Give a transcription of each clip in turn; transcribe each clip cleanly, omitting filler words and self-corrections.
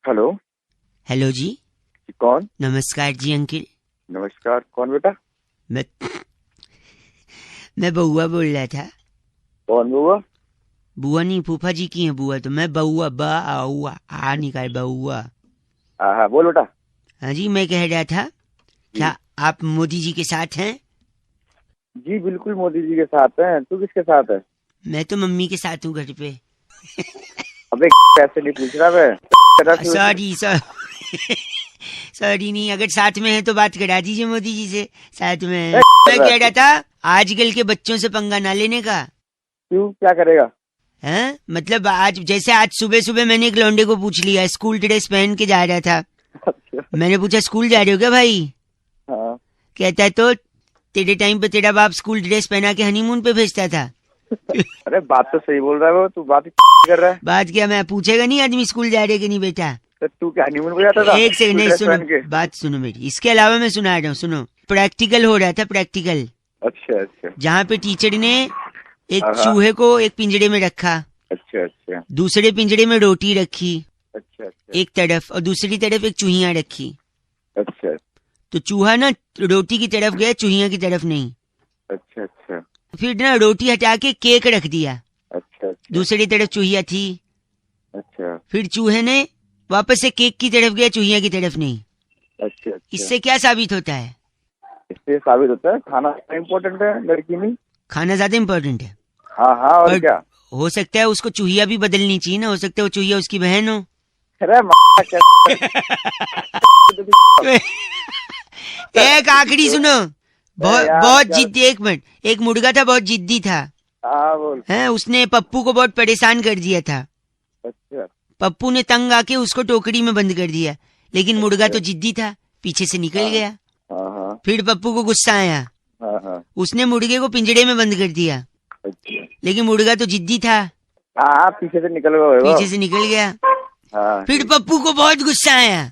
Hello. Hello जी। कौन? नमस्कार जी uncle. नमस्कार, कौन बेटा? मैं मैं बउआ बोल रहा था। कौन बुआ? बुआ नहीं, फूफा जी की है बुआ। तो मैं बउआ, आ निकाल बउआ। हाँ हाँ, बोल बेटा। हाँ जी, मैं कह रहा था, जी क्या आप मोदी जी के साथ हैं? जी, बिल्कुल मोदी जी के साथ है। तू किसके साथ है? मैं तो मम्मी के साथ हूँ घर पे। अबे पैसे नहीं पूछ रहा मैं। सॉरी सॉरी नहीं, अगर साथ में है तो बात करा दीजिए मोदी जी से। साथ में है। मैं कह रहा था, आजकल के बच्चों से पंगा ना लेने का। क्यों, क्या करेगा? हैं? मतलब आज जैसे आज सुबह सुबह मैंने एक लौंडे को पूछ लिया, स्कूल ड्रेस पहन के जा रहा था। अच्छा। मैंने पूछा स्कूल जा रहे हो क्या भाई? हाँ। कहता है तो तेरे टाइम पे तेरा बाप स्कूल ड्रेस पहना के हनीमून पे भेजता था। अरे बात तो सही बोल रहा है वो, तू बात ही कर रहा है। बात क्या, मैं पूछेगा नहीं आदमी स्कूल जा रहे कि नहीं बेटा? तो तू क्या हनीमून पे जाता था एक सेकंड, स्कूल नहीं ड्रेस सुनो, पहन के? बात सुनो मेरी। इसके अलावा मैं सुना रहा हूँ, सुनो। प्रैक्टिकल हो रहा था, प्रैक्टिकल। अच्छा अच्छा। जहाँ पे टीचर ने एक हाँ हाँ। चूहे को एक पिंजड़े में रखा, अच्छा अच्छा दूसरे पिंजड़े में रोटी रखी अच्छा अच्छा एक तरफ, और दूसरी तरफ एक चूहिया रखी। अच्छा तो चूहा ना रोटी की तरफ गया, चूहिया की तरफ नहीं। अच्छा अच्छा फिर ना रोटी हटा के केक रख दिया, अच्छा दूसरी तरफ चूहिया थी। अच्छा फिर चूहे ने वापस से केक की तरफ गया, चूहिया की तरफ नहीं। अच्छा अच्छा। इससे क्या साबित होता है? इससे साबित होता है खाना इम्पोर्टेंट है, लड़की नहीं। खाना ज्यादा इम्पोर्टेंट है। हाँ हाँ, और पर क्या। हो सकता है उसको चूहिया भी बदलनी चाहिए ना, हो सकता है वो चूहिया उसकी बहन हो। अरे क्या एक आखिरी सुनो। बहुत यार बहुत क्या? जिद्दी, एक मिनट। एक मुर्गा था, बहुत जिद्दी था। हाँ बोल। है, उसने पप्पू को बहुत परेशान कर दिया था। अच्छा पप्पू ने तंग आके उसको टोकरी में बंद कर दिया, लेकिन मुर्गा अच्छा। तो जिद्दी था, पीछे से निकल हाँ गया। हाँ हाँ फिर पप्पू को गुस्सा आया, हाँ हाँ। उसने मुर्गे को पिंजड़े में बंद कर दिया, अच्छा। लेकिन मुर्गा तो जिद्दी था, हाँ हाँ, पीछे से निकल गए वो। पीछे से निकल गया। हाँ फिर ठीक। पप्पू को बहुत गुस्सा आया,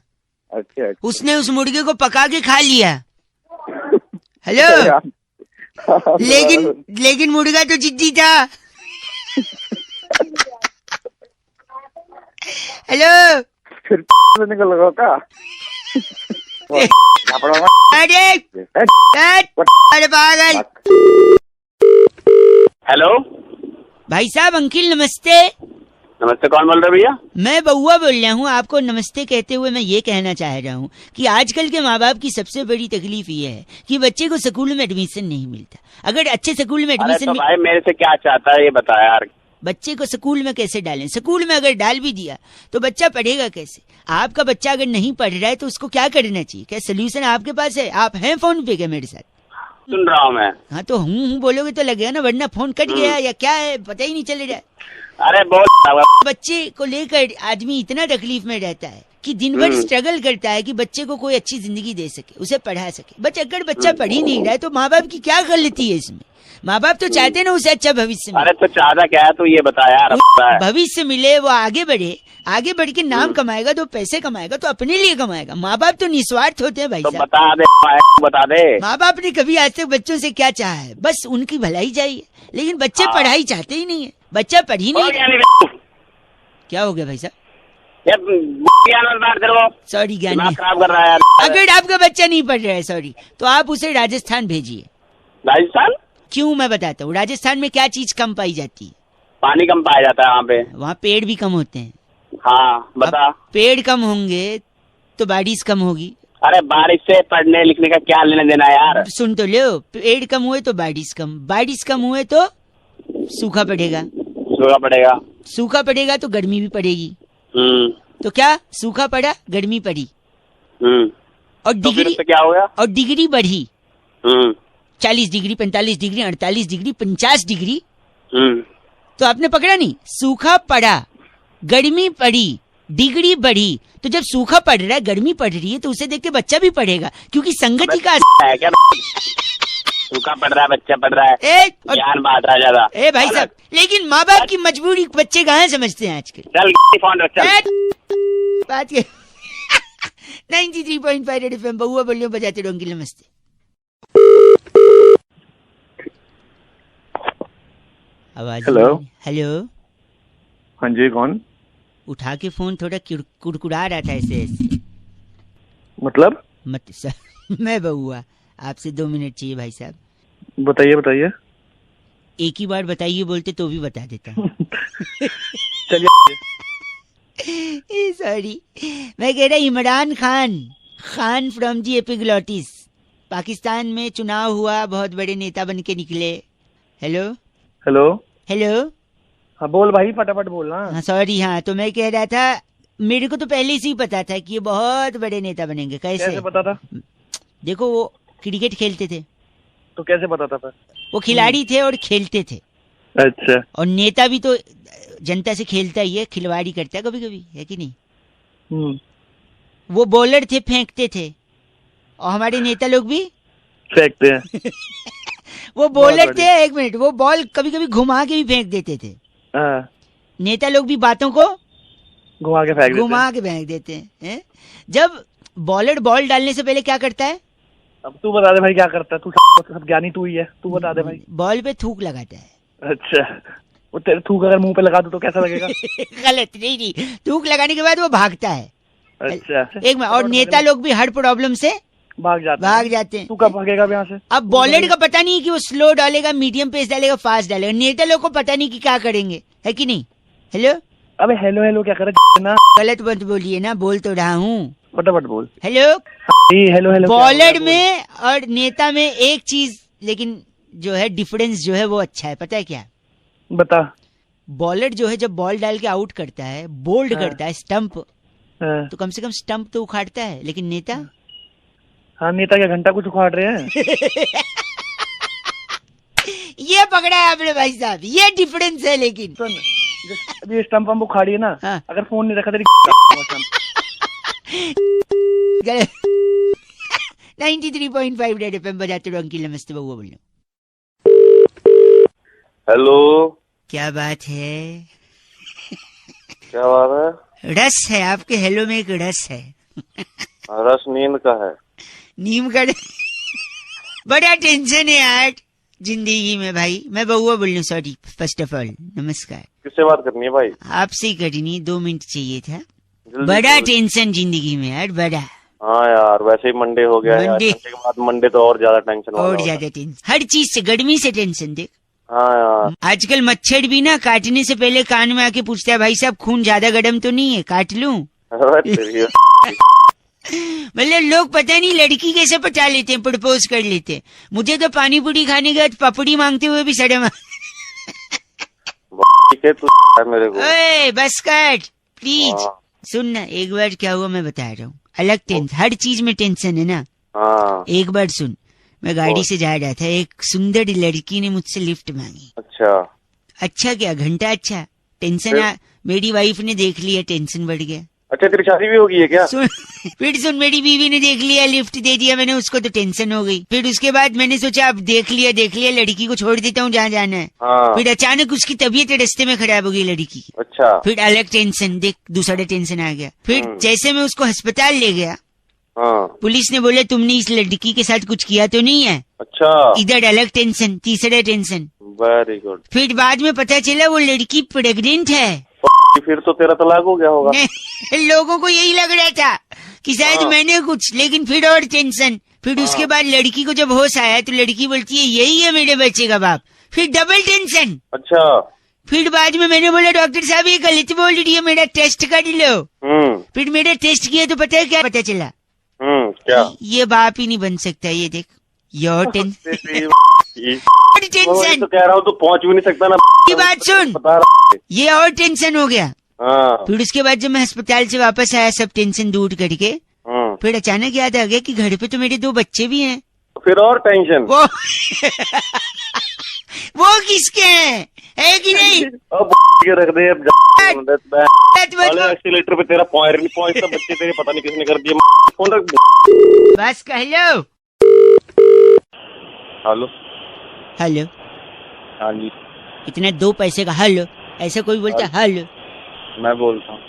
अच्छा अच्छा। उसने उस मुर्गे को पका के खा लिया। हेलो। यार, हाँ, लेकिन लेकिन मुर्गा तो जिद्दी था। हेलो। फिर से निकल गए क्या? अरे अरे पागल। हेलो। भाई साहब, अंकिल नमस्ते। नमस्ते, कौन बोल रहे भैया? मैं बउआ बोल रहा हूँ। आपको नमस्ते कहते हुए मैं ये कहना चाह रहा हूँ कि आजकल के माँ बाप की सबसे बड़ी तकलीफ ये है कि बच्चे को स्कूल में एडमिशन नहीं मिलता। अगर अच्छे स्कूल में अरे तो एडमिशन, भाई मेरे से क्या चाहता है ये बता यार। बच्चे को स्कूल में कैसे डालें? स्कूल में अगर डाल भी दिया तो बच्चा पढ़ेगा कैसे? आपका बच्चा अगर नहीं पढ़ रहा है तो उसको क्या करना चाहिए? क्या सोल्यूशन आपके पास है? आप हैं फोन पे क्या मेरे साथ? सुन रहा हूँ मैं। हाँ तो हूँ बोलोगे तो लगेगा ना, वरना फोन कट गया या क्या है पता ही नहीं चल रहा है। अरे बोल। बच्चे को लेकर आदमी इतना तकलीफ में रहता है कि दिन भर स्ट्रगल करता है कि बच्चे को कोई अच्छी जिंदगी दे सके, उसे पढ़ा सके। बट अगर बच्चा पढ़ ही नहीं रहा है तो माँ बाप की क्या गलती है इसमें? माँ बाप तो चाहते हैं ना उसे अच्छा भविष्य मिले। अरे तो चाहता क्या है तू ये बता यार। भविष्य मिले, वो आगे बढ़े, आगे बढ़ के नाम कमाएगा, तो पैसे कमाएगा तो अपने लिए कमाएगा। माँ बाप तो निस्वार्थ होते हैं भाई तो साहब। बता दे, बता दे। माँ बाप ने कभी आज तक बच्चों से क्या चाहा है? बस उनकी भलाई चाहिए, लेकिन बच्चे पढ़ाई चाहते ही नहीं है। बच्चा पढ़ ही नहीं रहा। क्या हो गया भाई साहब? सॉरी ज्ञानी, खराब कर रहा है यार। अगर आपका बच्चा नहीं पढ़ रहा है, सॉरी, तो आप उसे राजस्थान भेजिए। राजस्थान? क्यों, मैं बताता हूँ। राजस्थान में क्या चीज कम पाई जाती है? पानी कम पाया जाता है वहाँ पे। वहाँ पेड़ भी कम होते हैं। हाँ बता। अब पेड़ कम होंगे तो बारिश कम होगी। अरे बारिश से पढ़ने लिखने का क्या लेना देना यार। सुन तो लो, पेड़ कम हुए तो बारिश कम, बारिश कम हुए तो सूखा पड़ेगा, सूखा पड़ेगा, सूखा पड़ेगा तो गर्मी भी पड़ेगी। तो क्या, सूखा पड़ा, गर्मी पड़ी, और तो फिर उससे क्या हो गया? और डिग्री बढ़ी। 40 डिग्री, 45 डिग्री, 48 डिग्री, 50 डिग्री। तो आपने पकड़ा नहीं? सूखा पड़ा, गर्मी पड़ी, डिग्री बढ़ी। तो जब सूखा पड़ रहा है, गर्मी पड़ रही है, तो उसे देख के बच्चा भी पढ़ेगा, क्योंकि संगति का है क्या? सूखा पड़ रहा है, बच्चा पढ़ रहा है, ज्ञान बांट रहा है ज्यादा। ए भाई साहब, लेकिन माँ बाप की मजबूरी बच्चे कहाँ समझते हैं आजकल? चल फोन रख, चल। बात के 93.5 रेड एफएम बउआ बोलियो बजाते रहो अंकिल। नमस्ते। आवाज। हेलो। हेलो। हाँ जी, कौन? उठा के फोन थोड़ा कुड़कुड़ा रहा था ऐसे ऐसे। मतलब मत सर मैं बउआ, आपसे 2 मिनट चाहिए भाई साहब। बताइए बताइए। एक ही बार बताइए बोलते तो भी बता देता। चलिए। सॉरी, मैं कह रहा Imran Khan from G epiglottis, Pakistan में चुनाव हुआ, बहुत बड़े नेता बन के निकले। Hello hello hello. हाँ बोल भाई, फटाफट बोलना। हाँ सॉरी, हाँ तो मैं कह रहा था मेरे को तो पहले से ही पता था कि ये बहुत बड़े नेता बनेंगे। कैसे पता था? देखो वो क्रिकेट खेलते थे। तो कैसे पता था फिर? वो खिलाड़ी थे और खेलते थे। अच्छा। और नेता भी तो जनता से खेलता ही है, खिलवाड़ी करता है कभी कभी, है कि नहीं? वो बॉलर थे, फेंकते थे, और हमारे नेता लोग भी फेंकते हैं। वो बॉलर थे, 1 मिनट, वो बॉल कभी कभी घुमा के भी फेंक देते थे। नेता लोग भी बातों को घुमा के फेंक देते हैं। जब बॉलर बॉल डालने से पहले क्या करता है? अब तू बता दे भाई क्या करता है, तू सब ज्ञानी तू ही है, तू बता दे भाई। बॉल पे थूक लगाता है। अच्छा, वो तेरे थूक अगर मुंह पे लगा दो तो कैसा लगेगा? गलत नहीं, थूक लगाने के बाद वो भागता है। अच्छा, एक मिनट, और नेता लोग भी हर प्रॉब्लम से भाग जाते हैं। तू कब भागेगा यहाँ से? अब बॉलर का पता नहीं कि वो स्लो डालेगा, मीडियम पेस डालेगा, फास्ट डालेगा। नेता लोग को पता नहीं कि क्या करेंगे, है कि नहीं? हेलो, अबे हेलो हेलो क्या करे ना? गलत मत बोलिए ना, बोल तो रहा हूँ, फटाफट बोल। Hello hello hello. बॉलर में और नेता में एक चीज लेकिन जो है डिफरेंस जो है वो अच्छा है, पता है क्या? बता। बॉलर जो है जब बॉल डाल के आउट करता है, बोल्ड करता है स्टंप, तो कम से कम स्टंप तो उखाड़ता है, लेकिन नेता? हाँ, नेता क्या घंटा कुछ उखाड़ रहे हैं? ये पकड़ा है आपने भाई साहब, ये डिफरेंस है। लेकिन सुन, अभी स्टंप हम उखाड़ी है ना, अगर फोन नहीं रखा तेरी 93.5 रेड एफएम बजाते रहो। अंकिल नमस्ते, बउआ बोल। हेलो, क्या बात है? क्या बात है? रस है आपके हेलो में, एक रस है। रस नींद का है। नीम का बड़ा टेंशन है यार जिंदगी में भाई। मैं बउआ बोल रहा, सॉरी, फर्स्ट ऑफ ऑल नमस्कार। किससे बात करनी है भाई? आपसे ही करनी, 2 मिनट चाहिए था। बड़ा टेंशन जिंदगी में यार, बड़ा। हाँ यार, वैसे ही मंडे हो गया यार, के बाद मंडे तो और ज्यादा टेंशन, और ज्यादा टेंशन, हर चीज से, गर्मी से टेंशन। देख, हाँ यार, आजकल मच्छर भी ना काटने से पहले कान में आके पूछता है, भाई साहब खून ज्यादा गर्म तो नहीं है, काट लूं? मतलब लोग पता नहीं लड़की कैसे पटा लेते हैं, प्रपोज कर लेते हैं। मुझे तो पानी पूरी खाने के बाद पपड़ी मांगते हुए भी शर्म। मेरे को बस कट प्लीज। सुन ना, एक बार क्या हुआ मैं बता रहा हूँ। अलग टेंशन, हर चीज में टेंशन है ना। एक बार सुन, मैं गाड़ी से जा रहा था, एक सुंदर लड़की ने मुझसे लिफ्ट मांगी। अच्छा क्या, घंटा अच्छा टेंशन। मेरी वाइफ ने देख लिया, टेंशन बढ़ गया। अच्छा, तेरी शादी भी होगी है क्या? फिर सुन, मेरी बीवी ने देख लिया, लिफ्ट दे दिया मैंने उसको, तो टेंशन हो गई। फिर उसके बाद मैंने सोचा अब देख लिया लड़की को छोड़ देता हूँ जहाँ जाना है। फिर अचानक उसकी तबीयत रास्ते में खराब हो गई लड़की की। अच्छा। फिर अलग टेंशन, देख दूसरा टेंशन आ गया। फिर जैसे मैं उसको अस्पताल ले गया, पुलिस ने बोला तुमने इस लड़की के साथ कुछ किया तो नहीं है। अच्छा। इधर अलग टेंशन, तीसरा टेंशन। Very good. फिर बाद में पता चला वो लड़की प्रेग्नेंट है। फिर तो तेरा तलाक हो गया होगा। लोगों को यही लग रहा था कि शायद मैंने कुछ, लेकिन फिर और टेंशन। फिर उसके बाद लड़की को जब होश आया तो लड़की बोलती है यही है मेरे बच्चे का बाप। फिर डबल टेंशन। अच्छा। फिर बाद में मैंने बोला डॉक्टर साहब ये गलत बोल रही है, मेरा टेस्ट कर लो। फिर मेरा टेस्ट किया तो पता है क्या पता चला? क्या? ये बाप ही नहीं बन सकता। ये देख, योर टेंशन। तो कह रहा हूँ तो पहुँच भी नहीं सकता ना। की बात सुन, ये और टेंशन हो गया। फिर उसके बाद जब मैं अस्पताल से वापस आया सब टेंशन दूर करके, फिर अचानक याद आ गया कि घर पे तो मेरे 2 बच्चे भी हैं। फिर और टेंशन। वो किसके हैं, है कि नहीं? रख दे एक्सीलेटर पे, तेरा पॉइंट नहीं पहुंचता, बच्चे तेरे पता नहीं किसने कर दिया। फोन रख बस कह लो। Hello hello. हाँ जी। इतना 2 पैसे का हेलो, ऐसा कोई बोलता है हेलो? मैं बोलता हूँ।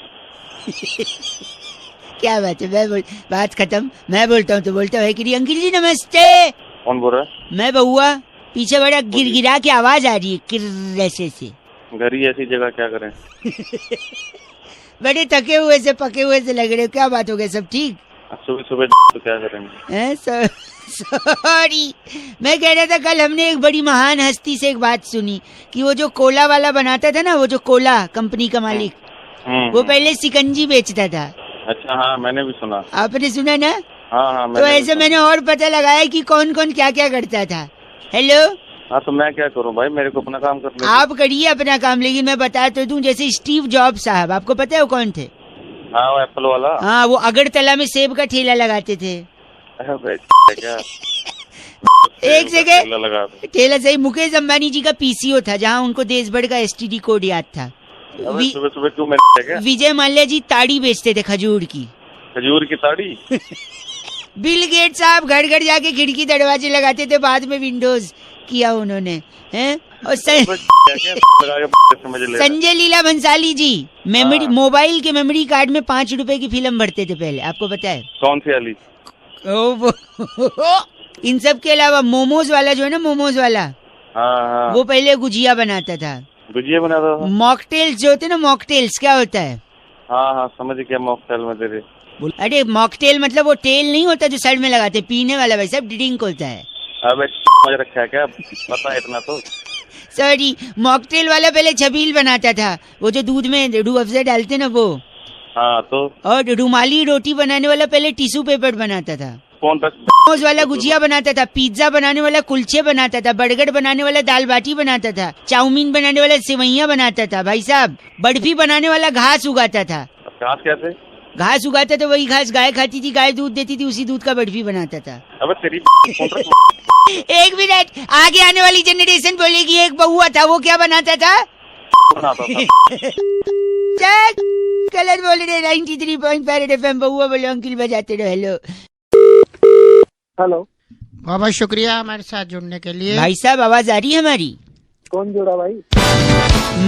क्या बात है, बात खत्म, मैं बोलता हूँ तो बोलता है कि अंकिल जी नमस्ते। कौन बोल रहा है? मैं बउआ। पीछे बड़ा गिरगिरा की आवाज आ रही है, किर ऐसे से। घर ही ऐसी जगह क्या करें? बड़े थके हुए से पके हुए से लग रहे हो, क्या बात हो गई, सब ठीक? सुबह सुबह तो क्या करेंगे? सॉरी, मैं कह रहा था कल हमने एक बड़ी महान हस्ती से एक बात सुनी कि वो जो कोला वाला बनाता था ना, वो जो कोला कंपनी का मालिक, वो पहले सिकंजी बेचता था। अच्छा, हाँ मैंने भी सुना। आपने सुना ना? हाँ, तो ऐसे मैंने और पता लगाया कि कौन कौन क्या क्या करता था। हेलो। हाँ, तो मैं क्या करूँ भाई, मेरे को अपना काम करना। आप करिए अपना काम, लेकिन मैं बता तो दूं, जैसे स्टीव जॉब साहब, आपको पता है वो कौन थे? हाँ, वो एप्पल वाला। हाँ, वो अगरतला में सेब का ठेला लगाते थे। क्या? एक जगह ठेला सही, मुकेश अंबानी जी का पीसीओ था, जहाँ उनको देश भर का एसटीडी कोड याद था। सुबह सुबह क्यों? मैं विजय माल्या जी ताड़ी बेचते थे, खजूर की ताड़ी। बिल गेट साहब घर घर जाके खिड़की दरवाजे लगाते थे, बाद में विंडोज किया उन्होंने, हैं? और संजय लीला भंसाली जी मेमोरी मोबाइल के मेमोरी कार्ड में 5 रुपए की फिल्म भरते थे पहले, आपको पता है? कौन सी वाली? इन सब के अलावा मोमोज वाला जो है ना, मोमोज वाला, हाँ, वो पहले गुजिया बनाता था। गुजिया बनाता था? मॉकटेल्स जो होते ना, मॉकटेल्स क्या होता है? हाँ, समझ गया, मॉकटेल में तेरे। अरे मॉकटेल मतलब वो टेल नहीं होता जो सर में लगाते, पीने वाला भाई साहब, ड्रिंक होता है। अबे समझ रखा है क्या, पता है इतना तो। सॉरी, मॉकटेल वाला पहले छबील बनाता था, वो जो दूध में रूह अफ़ज़ा डालते ना वो। हाँ, तो और रुमाली रोटी बनाने वाला पहले टिश्यू पेपर बनाता था। कौन था? मोमोज वाला गुजिया बनाता था, पिज्जा बनाने वाला कुलचे बनाता था, बर्गर बनाने वाला दाल बाटी बनाता था, चाउमीन बनाने वाला सेवैया बनाता था भाई साहब, बर्फी बनाने वाला घास उगाता था। घास कैसे? घास उगाता था, वही घास गाय खाती थी, गाय दूध देती थी, उसी दूध का बर्फी बनाता था। अबे तेरी एक मिनट, आगे आने वाली जनरेशन बोलेगी एक बउआ था, वो क्या बनाता था? कलर बोल रहे 93.5 FM, बउआ बोले अंकिल बजाते रहो। हेलो। हेलो। बहुत बहुत शुक्रिया हमारे साथ जुड़ने के लिए। भाई साहब आवाज आ रही है हमारी? कौन जुड़ा भाई?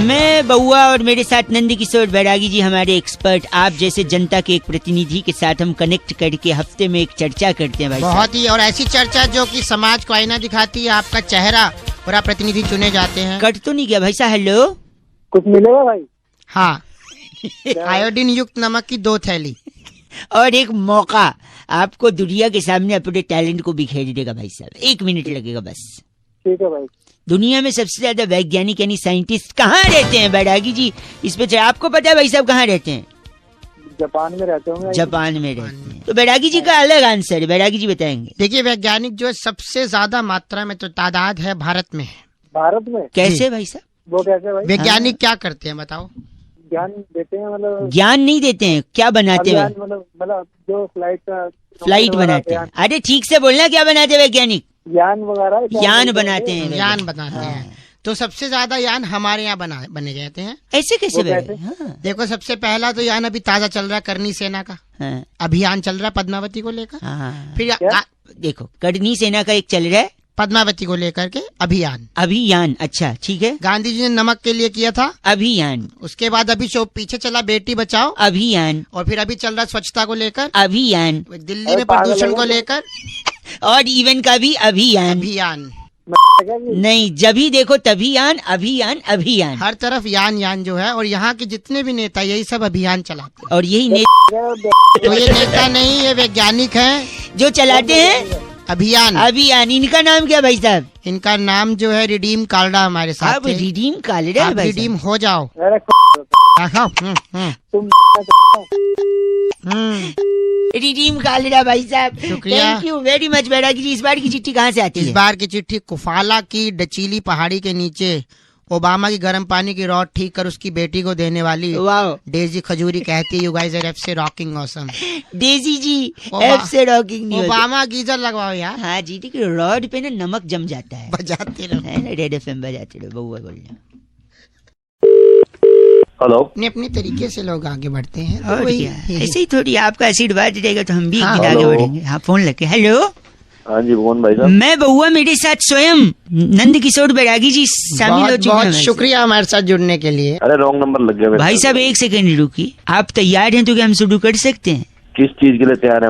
मैं बउआ और मेरे साथ नंद किशोर बैरागी जी, हमारे एक्सपर्ट, आप जैसे जनता के एक प्रतिनिधि के साथ हम कनेक्ट करके हफ्ते में एक चर्चा करते हैं भाई। बहुत ही, और ऐसी चर्चा जो कि समाज को आईना दिखाती है, आपका चेहरा और आप प्रतिनिधि चुने जाते हैं। कट तो नहीं गया भाई साहब? हेलो, कुछ मिलेगा भाई? हाँ, आयोडीन युक्त नमक की 2 थैली और एक मौका आपको दुनिया के सामने अपने टैलेंट को बिखेर देगा भाई साहब। 1 मिनट लगेगा बस। ठीक है भाई। दुनिया में सबसे ज्यादा वैज्ञानिक यानी साइंटिस्ट कहाँ रहते हैं बैरागी जी? इस पे आपको पता है भाई साहब कहाँ रहते हैं? जापान में रहते होंगे। जापान में रहते हैं। तो बैरागी जी का अलग आंसर है, बैरागी जी बताएंगे। देखिए, वैज्ञानिक जो है सबसे ज्यादा मात्रा में तो तादाद है भारत में। भारत में? कैसे भाई साहब? वो कैसे भाई? वैज्ञानिक क्या करते हैं बताओ? ज्ञान देते हैं, मतलब ज्ञान नहीं देते हैं, क्या बनाते हैं? मतलब जो फ्लाइट बनाते हैं। अरे ठीक से बोलना, क्या बनाते हैं वैज्ञानिक? यान वगैरह, यान बनाते हैं। यान बनाते हैं। तो सबसे ज्यादा यान हमारे यहाँ बने जाते हैं। ऐसे कैसे? देखो, सबसे पहला तो यान अभी ताजा चल रहा है, करनी सेना का अभियान चल रहा है पद्मावती को लेकर। फिर देखो, करनी सेना का एक चल रहा है पद्मावती को लेकर के अभियान। अच्छा ठीक है। गांधी जी ने नमक के लिए किया था अभियान। उसके बाद अभी पीछे चला बेटी बचाओ अभियान, और फिर अभी चल रहा स्वच्छता को लेकर अभियान, दिल्ली में प्रदूषण को लेकर, और इवन का भी अभियान। नहीं, जब भी देखो तभी अभियान। हर तरफ यान जो है, और यहाँ के जितने भी नेता यही सब अभियान चलाते हैं। और यही तो ये नेता नहीं, ये वैज्ञानिक हैं जो चलाते हैं अभियान। इनका नाम क्या भाई साहब? इनका नाम जो है रिडीम कालड़ा हमारे साथ। अब रिडीम कालड़ा, रिडीम हो जाओ। रिडीम कालड़ा भाई साहब, शुक्रिया, थैंक यू वेरी मच बैरागी जी। इस बार की चिट्ठी कहाँ से आती है? इस बार की चिट्ठी कुफाला की डचीली पहाड़ी के नीचे ओबामा की गर्म पानी की रॉड ठीक कर उसकी बेटी को देने वाली डेजी खजूरी कहती है, यू गाइस आर एफ से रॉकिंग ऑसम। डेजी जी एफ से रॉकिंग नहीं, ओबामा गीजर लगवाओ यार। हाँ जी, ठीक है, रॉड पे ना नमक जम जाता है। बजाते रहो, है ना, रेड एफएम बजाते रहो। बउआ बोल रहे। हेलो। अपने तरीके से लोग आगे बढ़ते हैं, और ऐसे ही थोड़ी आपका आशीर्वाद रहेगा तो हम भी आगे बढ़ेंगे। हाँ, फोन लगे। हेलो। हाँ जी, कौन भाई साहब? मैं बउआ, मेरे साथ स्वयं नंद किशोर बैरागी जी शामिल हो चुके हैं। बहुत शुक्रिया हमारे साथ जुड़ने के लिए। अरे रॉन्ग नंबर लग गया भाई साहब। 1 सेकंड रुकिए, आप तैयार हैं तो क्या हम शुरू कर सकते हैं? किस चीज के लिए तैयार है?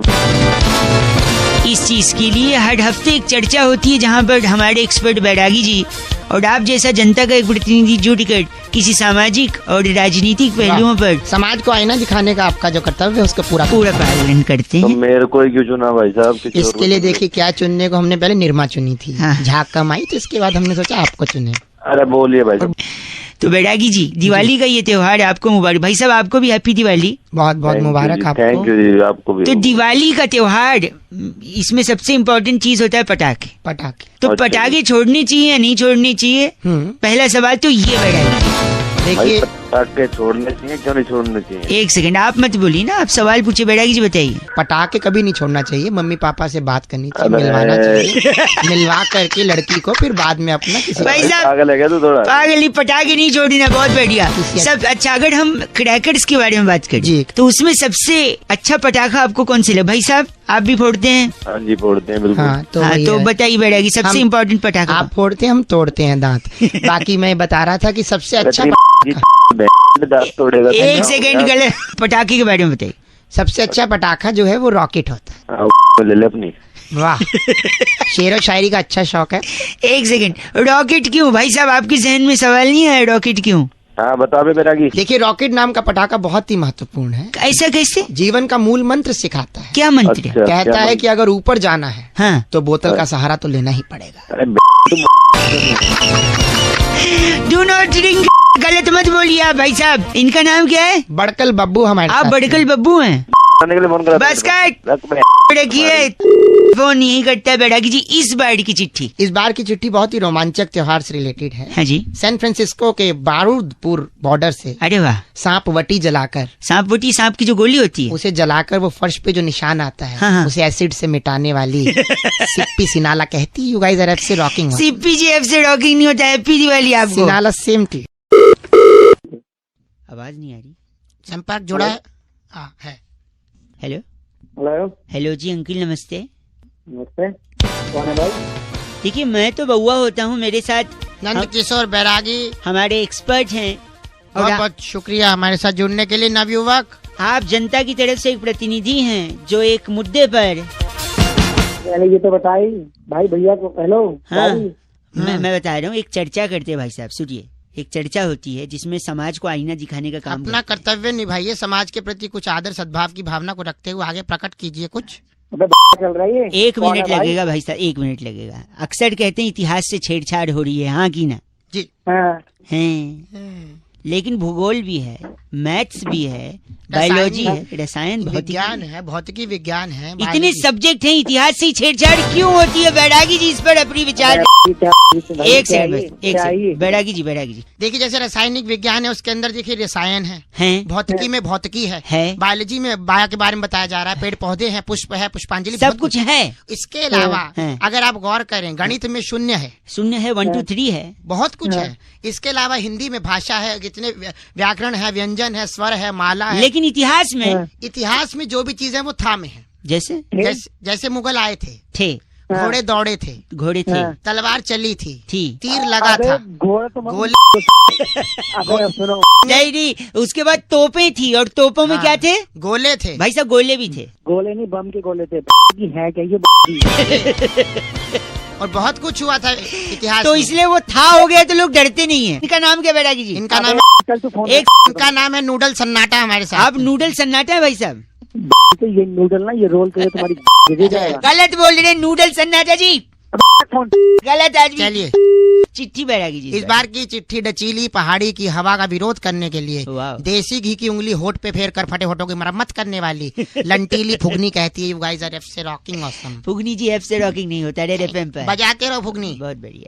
इस चीज के लिए हर हफ्ते एक चर्चा होती है जहाँ पर हमारे एक्सपर्ट बैरागी जी और आप जैसा जनता का एक प्रतिनिधि जुटकर किसी सामाजिक और राजनीतिक पहलुओं पर समाज को आईना दिखाने का आपका जो कर्तव्य है उसका पूरा पालन करते तो हैं। मेरे को ही क्यों चुना भाई साहब? किसी और इसके को लिए चुना? देखिए क्या चुनने को हमने पहले निर्मा चुनी थी, हाँ। झाग कम आई, तो इसके बाद हमने सोचा आपको चुने। अरे बोलिए भाई साहब। तो बैरागी जी, दिवाली का ये त्योहार आपको मुबारक। भाई साहब आपको भी हैप्पी दिवाली। बहुत बहुत मुबारक आपको। थैंक यू जी, आपको भी। तो दिवाली का त्योहार, इसमें सबसे इम्पोर्टेंट चीज होता है पटाखे। पटाखे तो अच्छा। पटाखे छोड़ने चाहिए या नहीं छोड़ने चाहिए? पहला सवाल तो ये बैरागी। देखिए पटाखे छोड़ने चाहिए, क्यों नहीं छोड़ने चाहिए? एक सेकंड, आप मत बोलिए ना, आप सवाल पूछे बैरागी जी, बताइए। पटाखे कभी नहीं छोड़ना चाहिए, मम्मी पापा से बात करनी चाहिए, अबे। मिलवाना चाहिए, मिलवा करके लड़की को फिर बाद में अपना किसी भाई साहब पागल है क्या तू थोड़ा? पागली, पटाखे नहीं छोड़ना, बहुत बढ़िया किसी सब। अच्छा, अगर हम क्रैकर्स के बारे में बात करें जी। तो उसमें सबसे अच्छा पटाखा आपको कौन से लगा? भाई साहब आप भी फोड़ते हैं? हाँ जी, फोड़ते हैं बिल्कुल। हाँ तो हाँ, वही तो है। बताइए बैरागी, सबसे हम- इम्पोर्टेंट पटाखा। आप फोड़ते हैं, हम तोड़ते हैं दांत। बाकी मैं बता रहा था कि सबसे अच्छा दांत तोड़ेगा तो एक क्या सेकंड, होगा? गलत। पटाखे के बारे में बताइए। सबसे अच्छा पटाखा जो है वो रॉकेट होता है। हाँ, ले ले अपनी। वाह, शेर व शायरी का अच्छा शौक है। एक सेकंड, रॉकेट क्यों भाई साहब? आपके जहन में सवाल नहीं आया रॉकेट क्यों? हाँ बता बे बैरागी। देखिए रॉकेट नाम का पटाखा बहुत ही महत्वपूर्ण है, ऐसा कैसे? जीवन का मूल मंत्र सिखाता है। क्या मंत्र है? अच्छा, कहता क्या है मंत्र? कि अगर ऊपर जाना है हाँ, तो बोतल का सहारा तो लेना ही पड़ेगा। अरे डू नॉट ड्रिंक। गलत मत बोलिए आप भाई साहब। इनका नाम क्या है? बड़कल बब्बू हमारे आप साथ बड़कल बब्बू हैं? के लिए फोन करा। बस काट। रख बे। रखिए, फोन यही करता है बैरागी जी। इस बार की चिट्ठी। इस बार की चिट्ठी बहुत ही रोमांचक त्योहार से रिलेटेड है। हाँ जी। सैन फ्रांसिस्को के बारूदपुर बॉर्डर से अरे वाह, सांप वटी जलाकर, सांप वटी, सांप की जो गोली होती है, उसे जलाकर वो फर्श पे जो निशान आता है हाँ, हाँ। उसे एसिड से मिटाने वाली सिप्पी सिनाला कहती, यू गाइस आर एफ से रॉकिंग। CPGF से रॉकिंग नहीं होता। हैप्पी दिवाली आपको। सिनाला सेम टू। आवाज नहीं आ रही। संपर्क जुड़ा है। हाँ है। हेलो हेलो, हेलो जी अंकल, नमस्ते। नमस्ते, कौन है भाई? देखिए, मैं तो बउआ होता हूँ, मेरे साथ नंद किशोर बैरागी, हमारे एक्सपर्ट हैं। और बहुत बहुत शुक्रिया हमारे साथ जुड़ने के लिए नवयुवक। आप जनता की तरफ से एक प्रतिनिधि हैं जो एक मुद्दे पर। पहले ये तो बताई भाई, भैया को। हेलो हाँ, भाई। मैं बता रहा हूँ, एक चर्चा करते हैं भाई साहब, सुनिए। एक चर्चा होती है जिसमें समाज को आईना दिखाने का काम अपना करते हैं। कर्तव्य निभाइए, समाज के प्रति कुछ आदर सद्भाव की भावना को रखते हुए आगे प्रकट कीजिए कुछ। अबे चल रही है। एक कौन मिनट है भाई? लगेगा भाई साहब, 1 मिनट लगेगा। अक्सर कहते हैं इतिहास से छेड़छाड़ हो रही है, हाँ की ना? जी हाँ, हैं, लेकिन भूगोल भी है, मैथ्स भी है, बायोलॉजी है, रसायन, विज्ञान भौतिकी, है, भौतिकी विज्ञान है, इतने biology। सब्जेक्ट हैं, इतिहास से ही छेड़छाड़ क्यों होती है? बैरागी जी, इस पर अपनी विचार। एक सेकंड बस, एक सेकंड। बैरागी जी, बैरागी जी। देखिए जैसे रासायनिक विज्ञान है उसके अंदर देखिए रसायन है, हैं, भौतिकी में भौतिकी है, बायोलॉजी में बायो के बारे में बताया जा रहा है, पेड़ पौधे हैं, पुष्प है, पुष्पांजलि, सब बहुत कुछ है। इसके अलावा हैं। अगर आप गौर करें गणित में शून्य है, शून्य है, 1 2 3 है। बहुत कुछ है। इसके अलावा हिंदी में भाषा है, कितने व्याकरण है, व्यंजन है, स्वर है, माला है। लेकिन इतिहास में इतिहास में जो भी चीजें वो था में है। जैसे जैसे मुगल आए थे, थे, घोड़े दौड़े थे, घोड़े थे, तलवार चली थी, थी, तीर लगा था, घोड़ा तो गोली अबे सुनो, नहीं नहीं, उसके बाद तोपें थी, और तोपों में हाँ। क्या थे? गोले थे। भाई साहब, गोले भी थे। गोले नहीं, बम के गोले थे। की है क्या ये? और बहुत कुछ हुआ था इतिहास तो में। इसलिए वो था हो गया तो लोग डरते नहीं है। इनका नाम क्या बैरागी जी? इनका नाम चल तू फोन एक इनका नाम है नूडल सन्नाटा हमारे साथ। आप नूडल सन्नाटा है भाई साहब? तो ये नूडल ना, ये रोल तो तुम्हारी गिर जाएगा। गलत बोल रहे हैं, नूडल सन्नाटा जी, फोन गलत आदमी। चलिए चिट्ठी बैरागी जी। इस बार की चिट्ठी डचीली पहाड़ी की हवा का विरोध करने के लिए वाह। देसी घी की उंगली होठ पे फेर कर फटे होठों की मरम्मत करने वाली लंटीली फुगनी कहती है, यू गाइस आर एफ से रॉकिंग ऑसम। फुगनी जी, एफ से रॉकिंग नहीं होता, रेड एफएम पर बजाते रहो फुगनी। बहुत बढ़िया।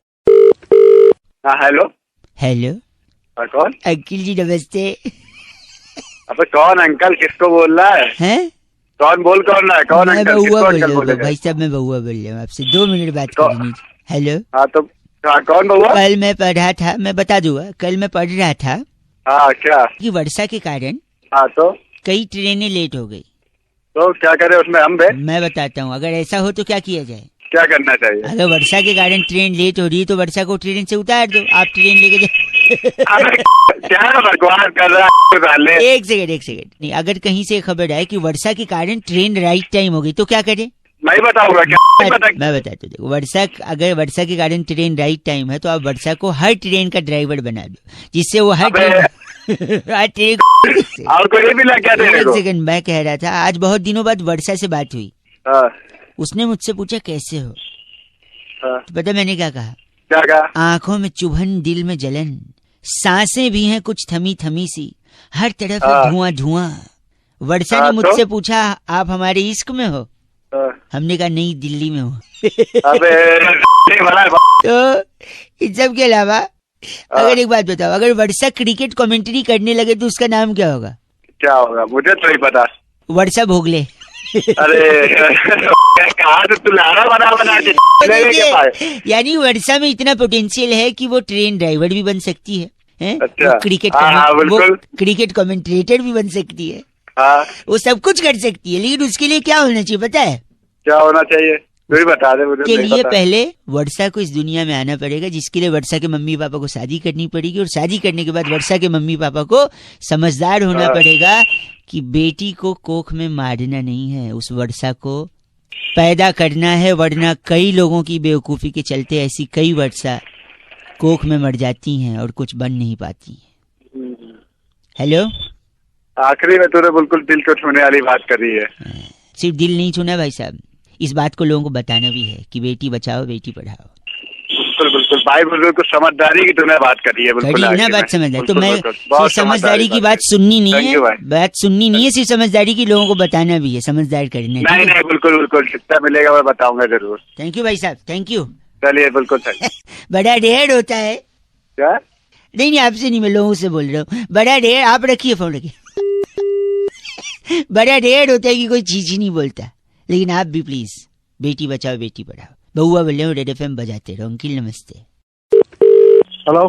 हाँ हेलो, हेलो कौन? अंकिल जी, नमस्ते। अबे कौन अंकल, किसको बोल रहा है? हैं? कौन बोल कौन रहा है? कौन मैं अंकल, बउआ किसको बोल अंकल रहा हूँ बोलेगा? भाई साहब, मैं बउआ बोल रहा हूँ आपसे, 2 मिनट बात तो- करनी थी। हेलो, हाँ तो हाँ, कौन बउआ? कल मैं पढ़ा था, मैं बता दूंगा, कल मैं पढ़ रहा था हाँ क्या? कि वर्षा के कारण हाँ तो कई ट्रेनें लेट हो गई। क्या करे उसमें हम बे? मैं बताता हूँ, अगर ऐसा हो तो क्या किया जाए? क्या करना चाहिए? अगर वर्षा के कारण ट्रेन लेट हो रही है तो वर्षा को ट्रेन से उतार दो, आप ट्रेन लेके जाओ। अबे क्या बकवास कर रहा है साले? एक सेकंड नहीं, अगर कहीं से खबर आए कि वर्षा के कारण ट्रेन राइट टाइम हो गई तो क्या करें? नहीं बताऊंगा क्या नहीं पता। मैं बताता हूँ, देखो वर्षा, अगर वर्षा के कारण ट्रेन राइट टाइम है तो आप वर्षा को हर ट्रेन का ड्राइवर बना दो, जिससे वो हर ट्रेन और कोई भी लग गया तेरे को। एक सेकंड, मैं कह रहा था आज बहुत दिनों बाद वर्षा से बात हुई। हाँ। उसने मुझसे पूछा कैसे हो। हाँ। तो पता मैंने क्या कहा? क्या कहा? आंखों में चुभन, दिल में जलन, सांसें भी हैं कुछ थमी थमी सी, हर तरफ धुआं धुआं। वर्षा ने मुझसे पूछा आप हमारे इश्क में हो? हमने कहा नहीं, दिल्ली में हो। तो इन सब के अलावा अगर एक बात बताओ, अगर वर्षा क्रिकेट कमेंट्री करने लगे तो उसका नाम क्या होगा? क्या होगा मुझे तो नहीं पता। वर्षा भोगले। अरे कहा तो तू लारा बना यानी वर्षा में इतना पोटेंशियल है कि वो ट्रेन ड्राइवर भी बन सकती है, अच्छा। वो क्रिकेट कमेंटेटर भी बन सकती है। हाँ। वो सब कुछ कर सकती है, लेकिन उसके लिए क्या होना चाहिए पता है? क्या होना चाहिए तू ही बता दे मुझे। के लिए पहले वर्षा को इस दुनिया में आना पड़ेगा, जिसके लिए वर्षा के मम्मी पापा को शादी करनी पड़ेगी, और शादी करने के बाद वर्षा के मम्मी पापा को समझदार होना पड़ेगा कि बेटी को कोख में मारना नहीं है, उस वर्षा को पैदा करना है, वरना कई लोगों की बेवकूफी के चलते ऐसी कई वर्षा कोख में मर जाती हैं और कुछ बन नहीं पाती। हेलो, आखिरी में तूने बिल्कुल दिल को छूने वाली बात करी है। सिर्फ दिल नहीं छूना भाई साहब, इस बात को लोगों को बताना भी है कि बेटी बचाओ बेटी पढ़ाओ। बिल्कुल बिल्कुल भाई, बिल्कुल समझदारी की तूने बात करी है। बिल्कुल ना बात समझदार, तो मैं सिर्फ समझदारी की बात सुननी नहीं है, बात सुननी नहीं है, सिर्फ समझदारी की लोगों को बताना भी है, समझदार करने। नहीं नहीं बिल्कुल बिल्कुल, जितना मिलेगा मैं बताऊंगा जरूर। थैंक यू भाई साहब, थैंक यू। चलिए बिल्कुल सही। बड़ा ढेर होता है क्या? नहीं आपसे नहीं, मैं लोगों से बोल रहा हूँ। बड़ा ढेर, आप रखिए फोन रखिए। बड़ा ढेर होता है कि कोई चीज ही नहीं बोलता, लेकिन आप भी प्लीज बेटी बचाओ बेटी पढ़ाओ। बहुआ बोल रहे हो, रेड FM बजाते रहो। अंकिल नमस्ते। हेलो।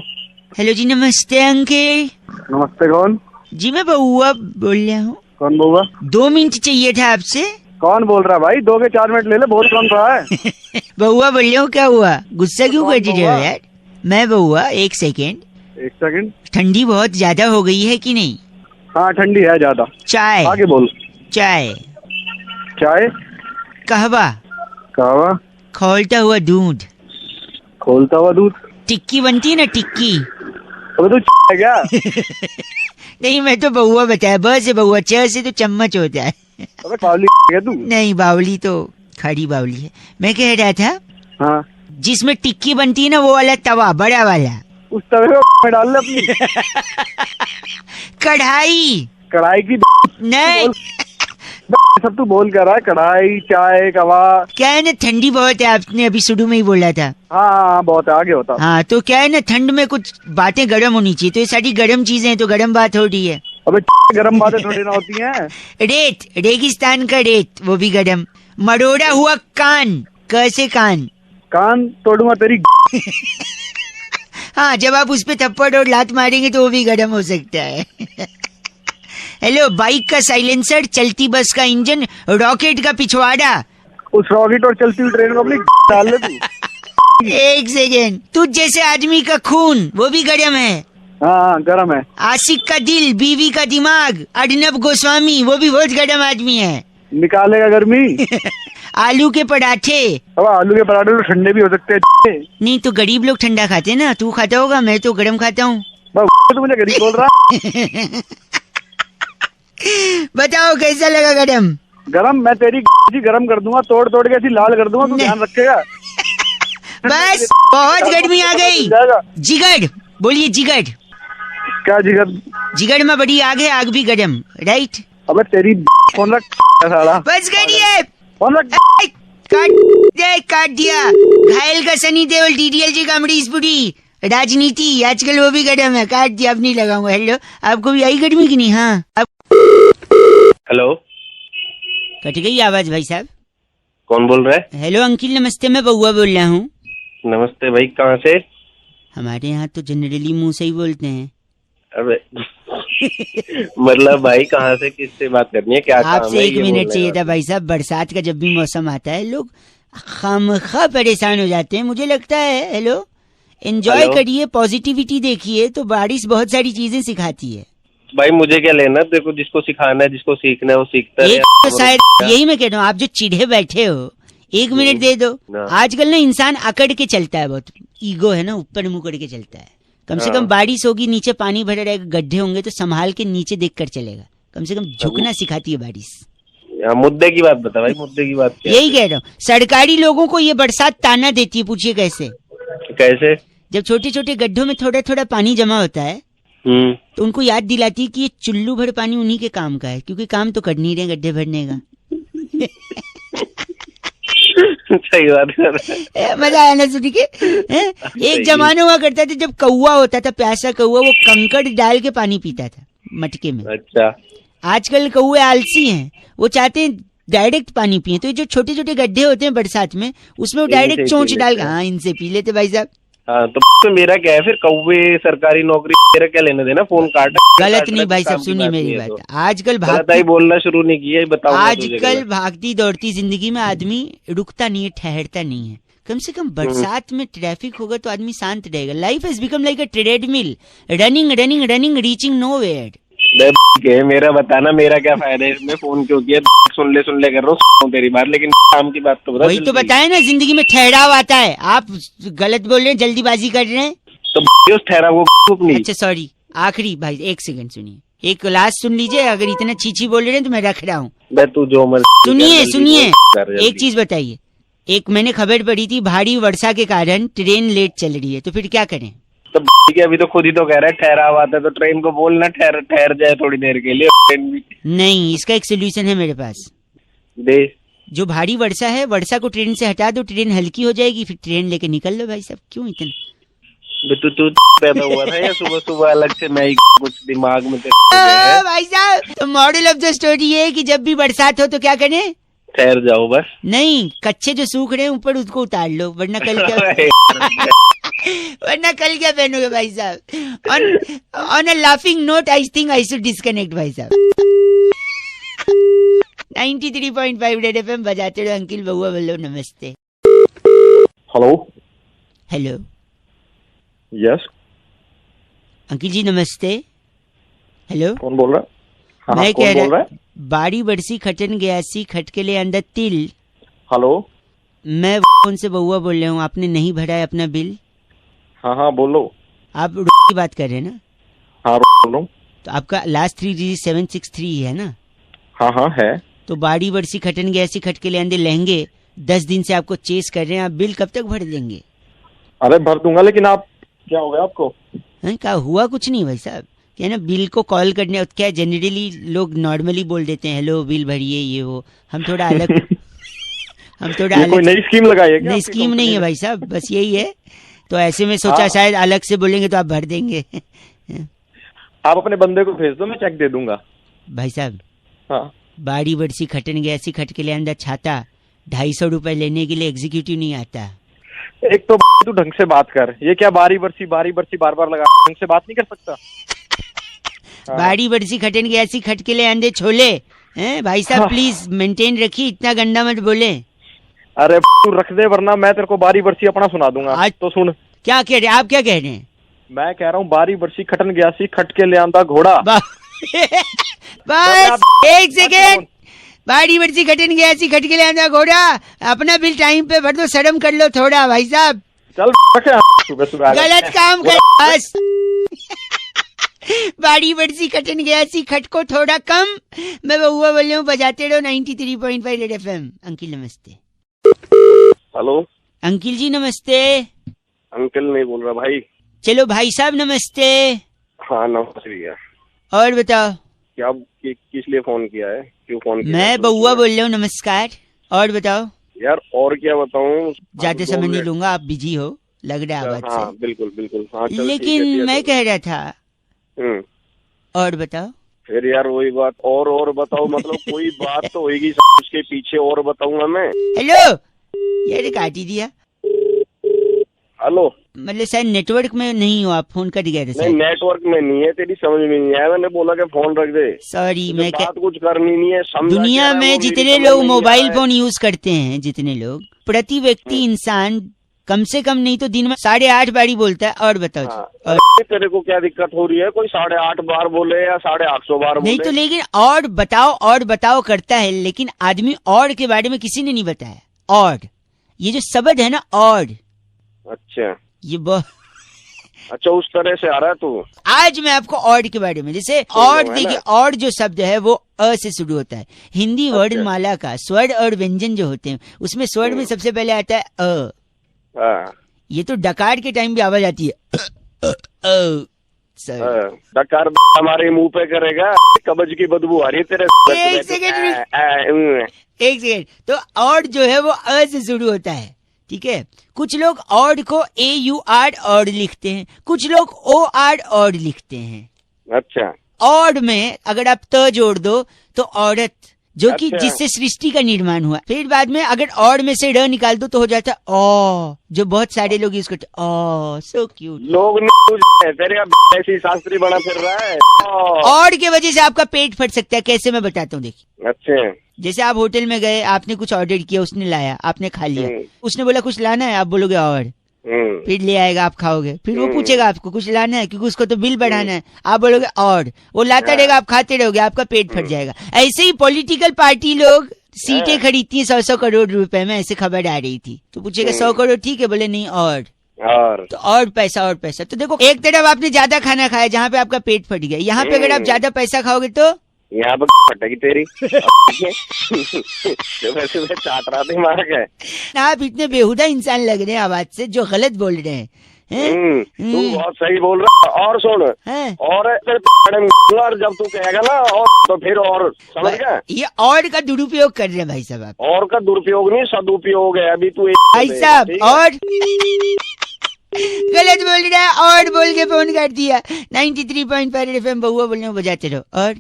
हेलो जी नमस्ते अंकिल। नमस्ते, कौन? जी मैं बहुआ बोल रहा हूँ। कौन बहुआ? 2 मिनट चाहिए था आपसे। कौन बोल रहा है भाई? 2 के 4 मिनट ले ले, बोल कौन रहा है? बहुआ बोल रहा हूँ, क्या हुआ? गुस्सा क्यों कर रहे हो यार? मैं बहुआ, एक सेकेंड। ठंडी बहुत ज्यादा हो गई है कि नहीं? हाँ ठंडी है ज्यादा। चाय? आगे बोल। चाय? कहवा? खोलता हुआ दूध? टिक्की बनती है ना, टिक्की। अबे तू क्या? नहीं मैं तो बहुआ बताया, ब से बहुआ, च से तो चम्मच होता है। अबे बावली क्या तू? नहीं बावली तो खड़ी बावली है। मैं कह रहा था, हाँ, जिसमें टिक्की बनती है ना वो वाला तवा, बड़ा वाला, उस तवे को डाल ले अपनी। कढ़ाई की नहीं सब तू बोल कर रहा है। कढ़ाई, चाय, कवा। क्या है ना, ठंडी बहुत है, आपने अभी शुरू में ही बोला था। हाँ बहुत आगे होता। हाँ तो क्या है ना, ठंड में कुछ बातें गर्म होनी चाहिए, तो ये सारी गर्म चीजें हैं, तो गर्म बात हो रही है। अबे गर्म बातें थोड़ी ना होती हैं। रेत, रेगिस्तान का रेत, वो भी गर्म। मरोड़ा हुआ कान, कैसे कान तोड़ूंगा तेरी। हाँ जब आप उस पे थप्पड़ और लात मारेंगे तो वो भी गर्म हो सकता है। हेलो, बाइक का साइलेंसर, चलती बस का इंजन, रॉकेट का पिछवाड़ा। उस रॉकेट और चलती हुई ट्रेन को अपनी डाल ले तू। एक सेकेंड, तुझ जैसे आदमी का खून, वो भी गर्म है। हाँ गर्म है। आशिक का दिल, बीवी का दिमाग, अर्नब गोस्वामी, वो भी बहुत गर्म आदमी है। निकालेगा गर्मी। आलू के पराठे। अब आलू के पराठे तो ठंडे भी हो सकते हैं। नहीं तो गरीब लोग ठंडा खाते ना, तू खाता होगा, मैं तो गर्म खाता हूँ। तो मुझे गरीब बोल रहा। बताओ कैसा लगा गरम? मैं तेरी गरम कर दूंगा, तोड़ के ऐसी लाल कर दूंगा, तू ध्यान रखेगा। बस बहुत गर्मी आ गई। जिगर बोलिए, जिगर। क्या जिगर? जिगर में बड़ी आग है, आग भी गरम, राइट? अबे तेरी फोन रख साला। बस करिए, काट दिया। घायल का सनी देओल, DDLJ का अमरीश पुरी। राजनीति आजकल वो भी गरम है, काट दिया, अब नहीं लगाऊंगा। हेलो, आपको भी आई गर्मी की नहीं? हाँ हेलो, कट गई आवाज भाई साहब। कौन बोल रहा है? हेलो अंकिल नमस्ते, मैं बहुआ बोल रहा हूँ। नमस्ते भाई, कहाँ से? हमारे यहाँ तो जनरली मुंह से ही बोलते हैं। अबे मतलब भाई कहाँ से, किससे बात करनी है, क्या? आपसे 1 मिनट चाहिए था भाई साहब। बरसात का जब भी मौसम आता है लोग खामखा परेशान हो जाते हैं, मुझे लगता है। हेलो, एंजॉय करिए, पॉजिटिविटी देखिए, तो बारिश बहुत सारी चीजें सिखाती है। भाई मुझे क्या लेना, देखो जिसको सिखाना है, जिसको सीखना है वो सीखता है। तो शायद यही मैं कह रहा हूँ, आप जो चिढ़े बैठे हो 1 मिनट दे दो। आजकल ना इंसान अकड़ के चलता है, बहुत ईगो है ना, ऊपर मुंह करके चलता है। कम से कम बारिश होगी, नीचे पानी भरा रहेगा, गड्ढे होंगे तो संभाल के नीचे देख कर चलेगा। कम से कम झुकना सिखाती है बारिश। मुद्दे की बात बता भाई, मुद्दे की बात क्या? यही कह रहा हूँ, सरकारी लोगों को ये बरसात ताना देती है। पूछिए कैसे? कैसे? जब छोटे छोटे गड्ढों में थोड़ा थोड़ा पानी जमा होता है तो उनको याद दिलाती है कि ये चुल्लू भर पानी उन्हीं के काम का है, क्योंकि काम तो कर नहीं रहे गड्ढे भरने का। सही बात है। मजा आया ना सुन के? एक जमाना हुआ करता था जब कौवा होता था, प्यासा कौवा, वो कंकड़ डाल के पानी पीता था मटके में। अच्छा। आजकल कौवे आलसी हैं, वो चाहते हैं डायरेक्ट पानी पिए। तो ये जो छोटे छोटे गड्ढे होते हैं बरसात में, उसमें वो डायरेक्ट चोंच डाल, हाँ इनसे पी लेते भाई साहब। हाँ तो मेरा क्या है फिर? कौवे, सरकारी नौकरी, मेरा क्या लेने देना? फोन काट। गलत नहीं भाई साहब, सुनिए मेरी बात। आजकल भागती बोलना शुरू नहीं किया, बताओ। आजकल भागती दौड़ती जिंदगी में आदमी रुकता नहीं है, ठहरता नहीं है। कम से कम बरसात में ट्रैफिक होगा तो आदमी शांत रहेगा। Life has become like a treadmill, running running running, reaching nowhere. मेरा बताना, मेरा क्या फायदा है इसमें? फोन क्यों किया? सुन ले कर रहा हूँ तेरी बात, लेकिन काम की बात तो बता। वही तो बताया ना, जिंदगी में ठहराव आता है। आप गलत बोल रहे हैं, जल्दीबाजी कर रहे हैं। तो उस ठहराव को अपनी। अच्छा सॉरी, आखिरी भाई 1 सेकंड सुनिए, एक लास्ट सुन लीजिए। अगर इतना चीची बोल रहे हैं तो मैं रख रहा हूँ। तू जो सुनिए एक चीज बताइए। एक मैंने खबर पढ़ी थी, भारी वर्षा के कारण ट्रेन लेट चल रही है, तो फिर क्या करें? तो अभी तो खुद ही तो कह रहा है ठहराव आता है, तो ट्रेन को बोलना ठहर जाए थोड़ी देर के लिए। ट्रेन भी नहीं, इसका एक सोल्यूशन है मेरे पास। दे। जो भारी वर्षा है, वर्षा को ट्रेन से हटा दो, ट्रेन हल्की हो जाएगी, फिर ट्रेन लेके निकल लो भाई साहब। क्यों इतना तू पैदा हुआ था या सुबह सुबह अलग से मैं कुछ दिमाग में भाई साहब? तो मॉडल ऑफ द स्टोरी ये है कि जब भी बरसात हो तो क्या करें? ठहर जाओ बस। नहीं, कच्चे जो सूख रहे हैं ऊपर उसको उतार लो, वरना कल क्या पहनोगे भाई साहब? On a laughing note I think I should disconnect भाई साहब। 93.5 रेड एफएम बजाते रहो। अंकिल बउआ बोलो नमस्ते। हेलो यस अंकिल जी नमस्ते। हेलो कौन बोल रहा है? मैं कह रहा बाड़ी बरसी खटन गयासी खटके ले अंदर तिल। हेलो मैं उनसे बउआ बोल रहा हूँ, आपने नहीं भरा है अपना बिल? हाँ बोलो। आप की बात कर रहे हैं ना? हाँ बोल रहा हूँ। तो आपका लास्ट 3 डिजिट 763 है ना? हाँ है। तो बाड़ी बरसी खटन गयासी खटके ले अंदर लहंगे 10 दिन से आपको चेस कर रहे हैं, आप बिल कब तक भर देंगे? अरे भर दूंगा, लेकिन आप क्या हो गया आपको? क्या हुआ? कुछ नहीं भाई साहब, क्या ना बिल को कॉल करने, क्या जनरली लोग नॉर्मली बोल देते हैं हेलो बिल भरिए ये वो। हम थोड़ा अलग कोई नई स्कीम लगाई है क्या? नई स्कीम नहीं है भाई साहब, बस यही है। तो ऐसे में सोचा शायद अलग से बोलेंगे तो आप भर देंगे। आप अपने बंदे को भेज दो, मैं चेक दे दूंगा भाई साहब। हाँ। बाड़ी बरसी खटन गया ऐसी खटके ले अंदर छाता 250 रुपए लेने के लिए एग्जीक्यूटिव नहीं आता। एक तो तू ढंग से बात कर, ये क्या बारी बरसी बार बार लगा, ढंग से बात नहीं कर सकता? बाड़ी बरसी खटन गया ऐसी खटके ले अंदर छोले हैं भाई साहब, प्लीज मेंटेन रखिए, इतना गंदा मत बोले। अरे तू रख दे, वरना मैं तेरे को बारी बरसी अपना सुना दूंगा। आज तो सुन। क्या कह रहे हैं आप? क्या कह रहे हैं? मैं कह रहा हूँ बारी बरसी खटन गया सी खटके ले आंदा घोड़ा। बस 1 सेकेंड। बाड़ी बरसी खटन गया सी खटके ले आंदा घोड़ा, अपना बिल टाइम पे भर दो, शर्म कर लो थोड़ा भाई साहब। चल सुबह गलत काम कर बस। बाड़ी बरसी खटन गया सी खटको थोड़ा कम। मैं बउआ बोल रहा हूँ, बजाते रहो 93.5 रेड एफएम। अंकिल नमस्ते। हेलो अंकिल जी नमस्ते। अंकल नहीं बोल रहा भाई। चलो भाई साहब नमस्ते। हाँ नमस्ते। और बताओ क्या किस लिए फोन किया है? क्यों फोन किया? मैं बउआ बोल रहा हूँ, नमस्कार। और बताओ यार। और क्या बताऊँ? ज्यादा समय नहीं लूंगा, आप बिजी हो लग रहा है आवाज से। बिल्कुल। हाँ, लेकिन मैं कह रहा था, और बताओ फिर यार वही बात। और बताओ मतलब कोई बात तो होगी उसके पीछे, और बताऊंगा मैं। हेलो यार काट ही दिया। हेलो मतलब शायद नेटवर्क में नहीं हो आप, फोन कट गया था। नहीं नेटवर्क में नहीं है, तेरी समझ में नहीं आया, मैंने बोला कि फोन रख दे। सॉरी मैं बात कुछ करनी नहीं है। दुनिया में जितने लोग मोबाइल फोन यूज करते हैं, जितने लोग, प्रति व्यक्ति इंसान कम से कम नहीं तो दिन में 8.5 बारी बोलता है। और बताओ और तेरे को क्या दिक्कत हो रही है? कोई 8.5 बार बोले या 850 बार बोले? नहीं तो लेकिन और बताओ करता है, लेकिन आदमी और के बारे में किसी ने नहीं बताया। ऑड। ये जो शब्द है ना ऑड, अच्छा ये बहुत अच्छा उस तरह से आ रहा है तू। आज मैं आपको ऑड के बारे में, जैसे ऑड देखिए, ऑड जो शब्द है वो अ से शुरू होता है। हिंदी वर्णमाला का स्वर और व्यंजन जो होते हैं उसमें स्वर में सबसे पहले आता है अ। ये तो डकार के टाइम भी आवाज आती है डकार हमारे मुंह पे करेगा, कब्ज की बदबू आ रही है तेरे। एक सेकेंड, तो ऑड जो है वो अ से शुरू होता है, ठीक है। कुछ लोग ऑड को AUR ऑड लिखते हैं, कुछ लोग OR ऑड लिखते हैं। अच्छा, ऑड में अगर आप त जोड़ दो तो औरत, जो कि जिससे सृष्टि का निर्माण हुआ। फिर बाद में अगर ऑड में से र निकाल दो तो हो जाता है ओ, जो बहुत सारे लोग यूज करते हैं। ओ सो क्यूट। लोग तेरे ऐसी शास्त्री बना फिर रहा है। ऑड के वजह से आपका पेट फट सकता है। कैसे, मैं बताता हूँ, देखिए। अच्छा, जैसे आप होटल में गए, आपने कुछ ऑर्डर किया, उसने लाया, आपने खा लिया, उसने बोला कुछ लाना है, आप बोलोगे और, फिर ले आएगा, आप खाओगे, फिर वो पूछेगा आपको कुछ लाना है क्योंकि उसको तो बिल बढ़ाना है, आप बोलोगे और, वो लाता रहेगा, आप खाते रहोगे, आपका पेट फट जाएगा। ऐसे ही पॉलिटिकल पार्टी लोग सीटें खरीदती है 100-100 करोड़ रुपए में, ऐसे खबर आ रही थी। तो पूछेगा 100 करोड़ ठीक है, बोले नहीं और तो और पैसा। तो देखो, एक तरफ आपने ज्यादा खाना खाया जहाँ पे आपका पेट फट गया, यहाँ पे अगर आप ज्यादा पैसा खाओगे तो यहाँ पर फटेगी तेरी। वैसे मैं चाट रहा था मार के। आप इतने बेहुदा इंसान लग रहे हैं आवाज से, जो गलत बोल रहे हैं। तू बहुत सही बोल रहा। और सुन, और जब तू कहेगा ना और, तो फिर और, समझ गया? ये और का दुरुपयोग कर रहे हैं भाई साहब आप। और का दुरुपयोग नहीं, सदुपयोग है। अभी तू भाई साहब और गलत बोल रहा है, और बोल के फोन कर दिया। 93.5 FM बहुआ बोलने बजाते रहो। और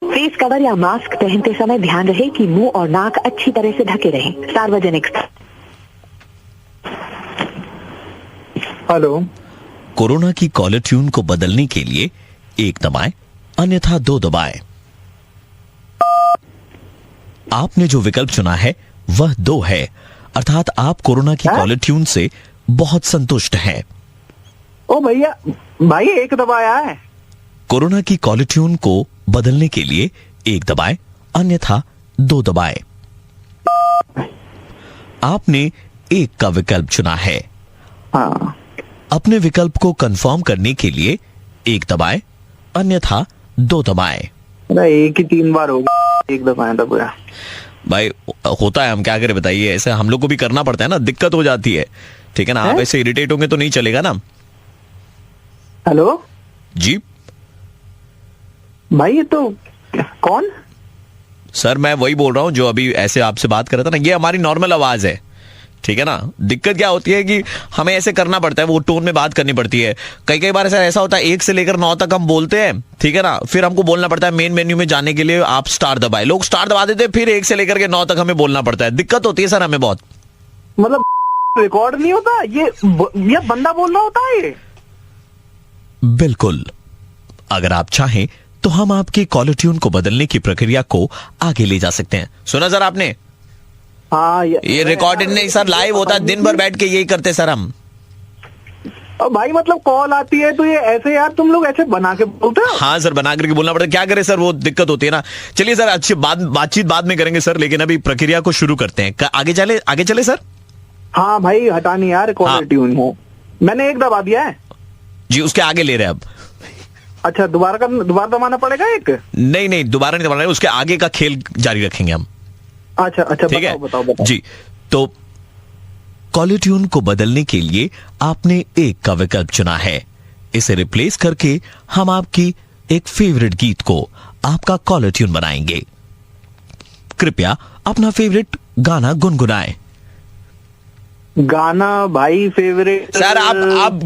फेस कवर या मास्क पहनते समय ध्यान रहे कि मुंह और नाक अच्छी तरह से ढके रहें। सार्वजनिक। हेलो। कोरोना की कॉलर ट्यून को बदलने के लिए 1 दबाएं, अन्यथा 2 दबाएं। आपने जो विकल्प चुना है वह 2 है, अर्थात आप कोरोना की कॉलर ट्यून से बहुत संतुष्ट हैं। ओ भैया, भाई 1 दबाया है। कोरोना की कॉलर ट्यून को बदलने के लिए 1 दबाएं, अन्यथा 2 दबाएं। आपने 1 का विकल्प चुना है। हाँ। अपने विकल्प को कंफर्म करने के लिए 1 दबाएं, अन्यथा 2 दबाएं। 1 ही 3 बार हो गया, 1 दबाएं तो पूरा। भाई होता है, हम क्या करें बताइए, ऐसे हम लोग को भी करना पड़ता है ना, दिक्कत हो जाती है, ठीक है ना। आप ऐसे इरिटेट होंगे तो नहीं चलेगा ना। हेलो जी भाई, ये तो कौन? सर मैं वही बोल रहा हूँ जो अभी ऐसे आपसे बात कर रहा था ना, ये हमारी नॉर्मल आवाज है, ठीक है ना। दिक्कत क्या होती है कि हमें ऐसे करना पड़ता है, वो टोन में बात करनी पड़ती है। कई बार ऐसा होता है 1 से लेकर 9 तक हम बोलते हैं, ठीक है ना, फिर हमको बोलना पड़ता है मेन मेन्यू में जाने के लिए आप स्टार दबाए, लोग स्टार दबा देते हैं, फिर 1 से लेकर के 9 तक हमें बोलना पड़ता है। दिक्कत होती है सर हमें बहुत। मतलब रिकॉर्ड नहीं होता, ये बंदा बोल रहा होता है ये। बिल्कुल, अगर आप चाहें तो हम आपके कॉलर ट्यून को बदलने की प्रक्रिया को आगे ले जा सकते हैं। सुना सर आपने? हाँ, ये रिकॉर्डेड नहीं सर, लाइव होता है, दिन भर बैठ के यही करते सर हम। और भाई मतलब कॉल आती है तो ये ऐसे यार तुम लोग ऐसे बना के बोलते हो? हाँ सर, बना करके बोलना पड़ता है, क्या करें सर, वो दिक्कत होती है ना। चलिए सर, अच्छी बातचीत बाद में करेंगे सर, लेकिन अभी प्रक्रिया को शुरू करते हैं। आगे चले सर। हाँ भाई, हटानी यार कॉलर ट्यून हो। मैंने 1 दबा दिया है जी, उसके आगे ले रहे हैं अब। अच्छा, दोबारा दबाना पड़ेगा 1? नहीं, दोबारा नहीं दबाना है, उसके आगे का खेल जारी रखेंगे हम। अच्छा, ठीक है, बताओ जी। तो कॉलर ट्यून को बदलने के लिए आपने 1 का विकल्प चुना है। इसे रिप्लेस करके हम आपकी एक फेवरेट गीत को आपका कॉलर ट्यून बनाएंगे। कृपया अपना फेवरेट गाना गुनगुनाएं। गाना भाई फेवरेट सर आप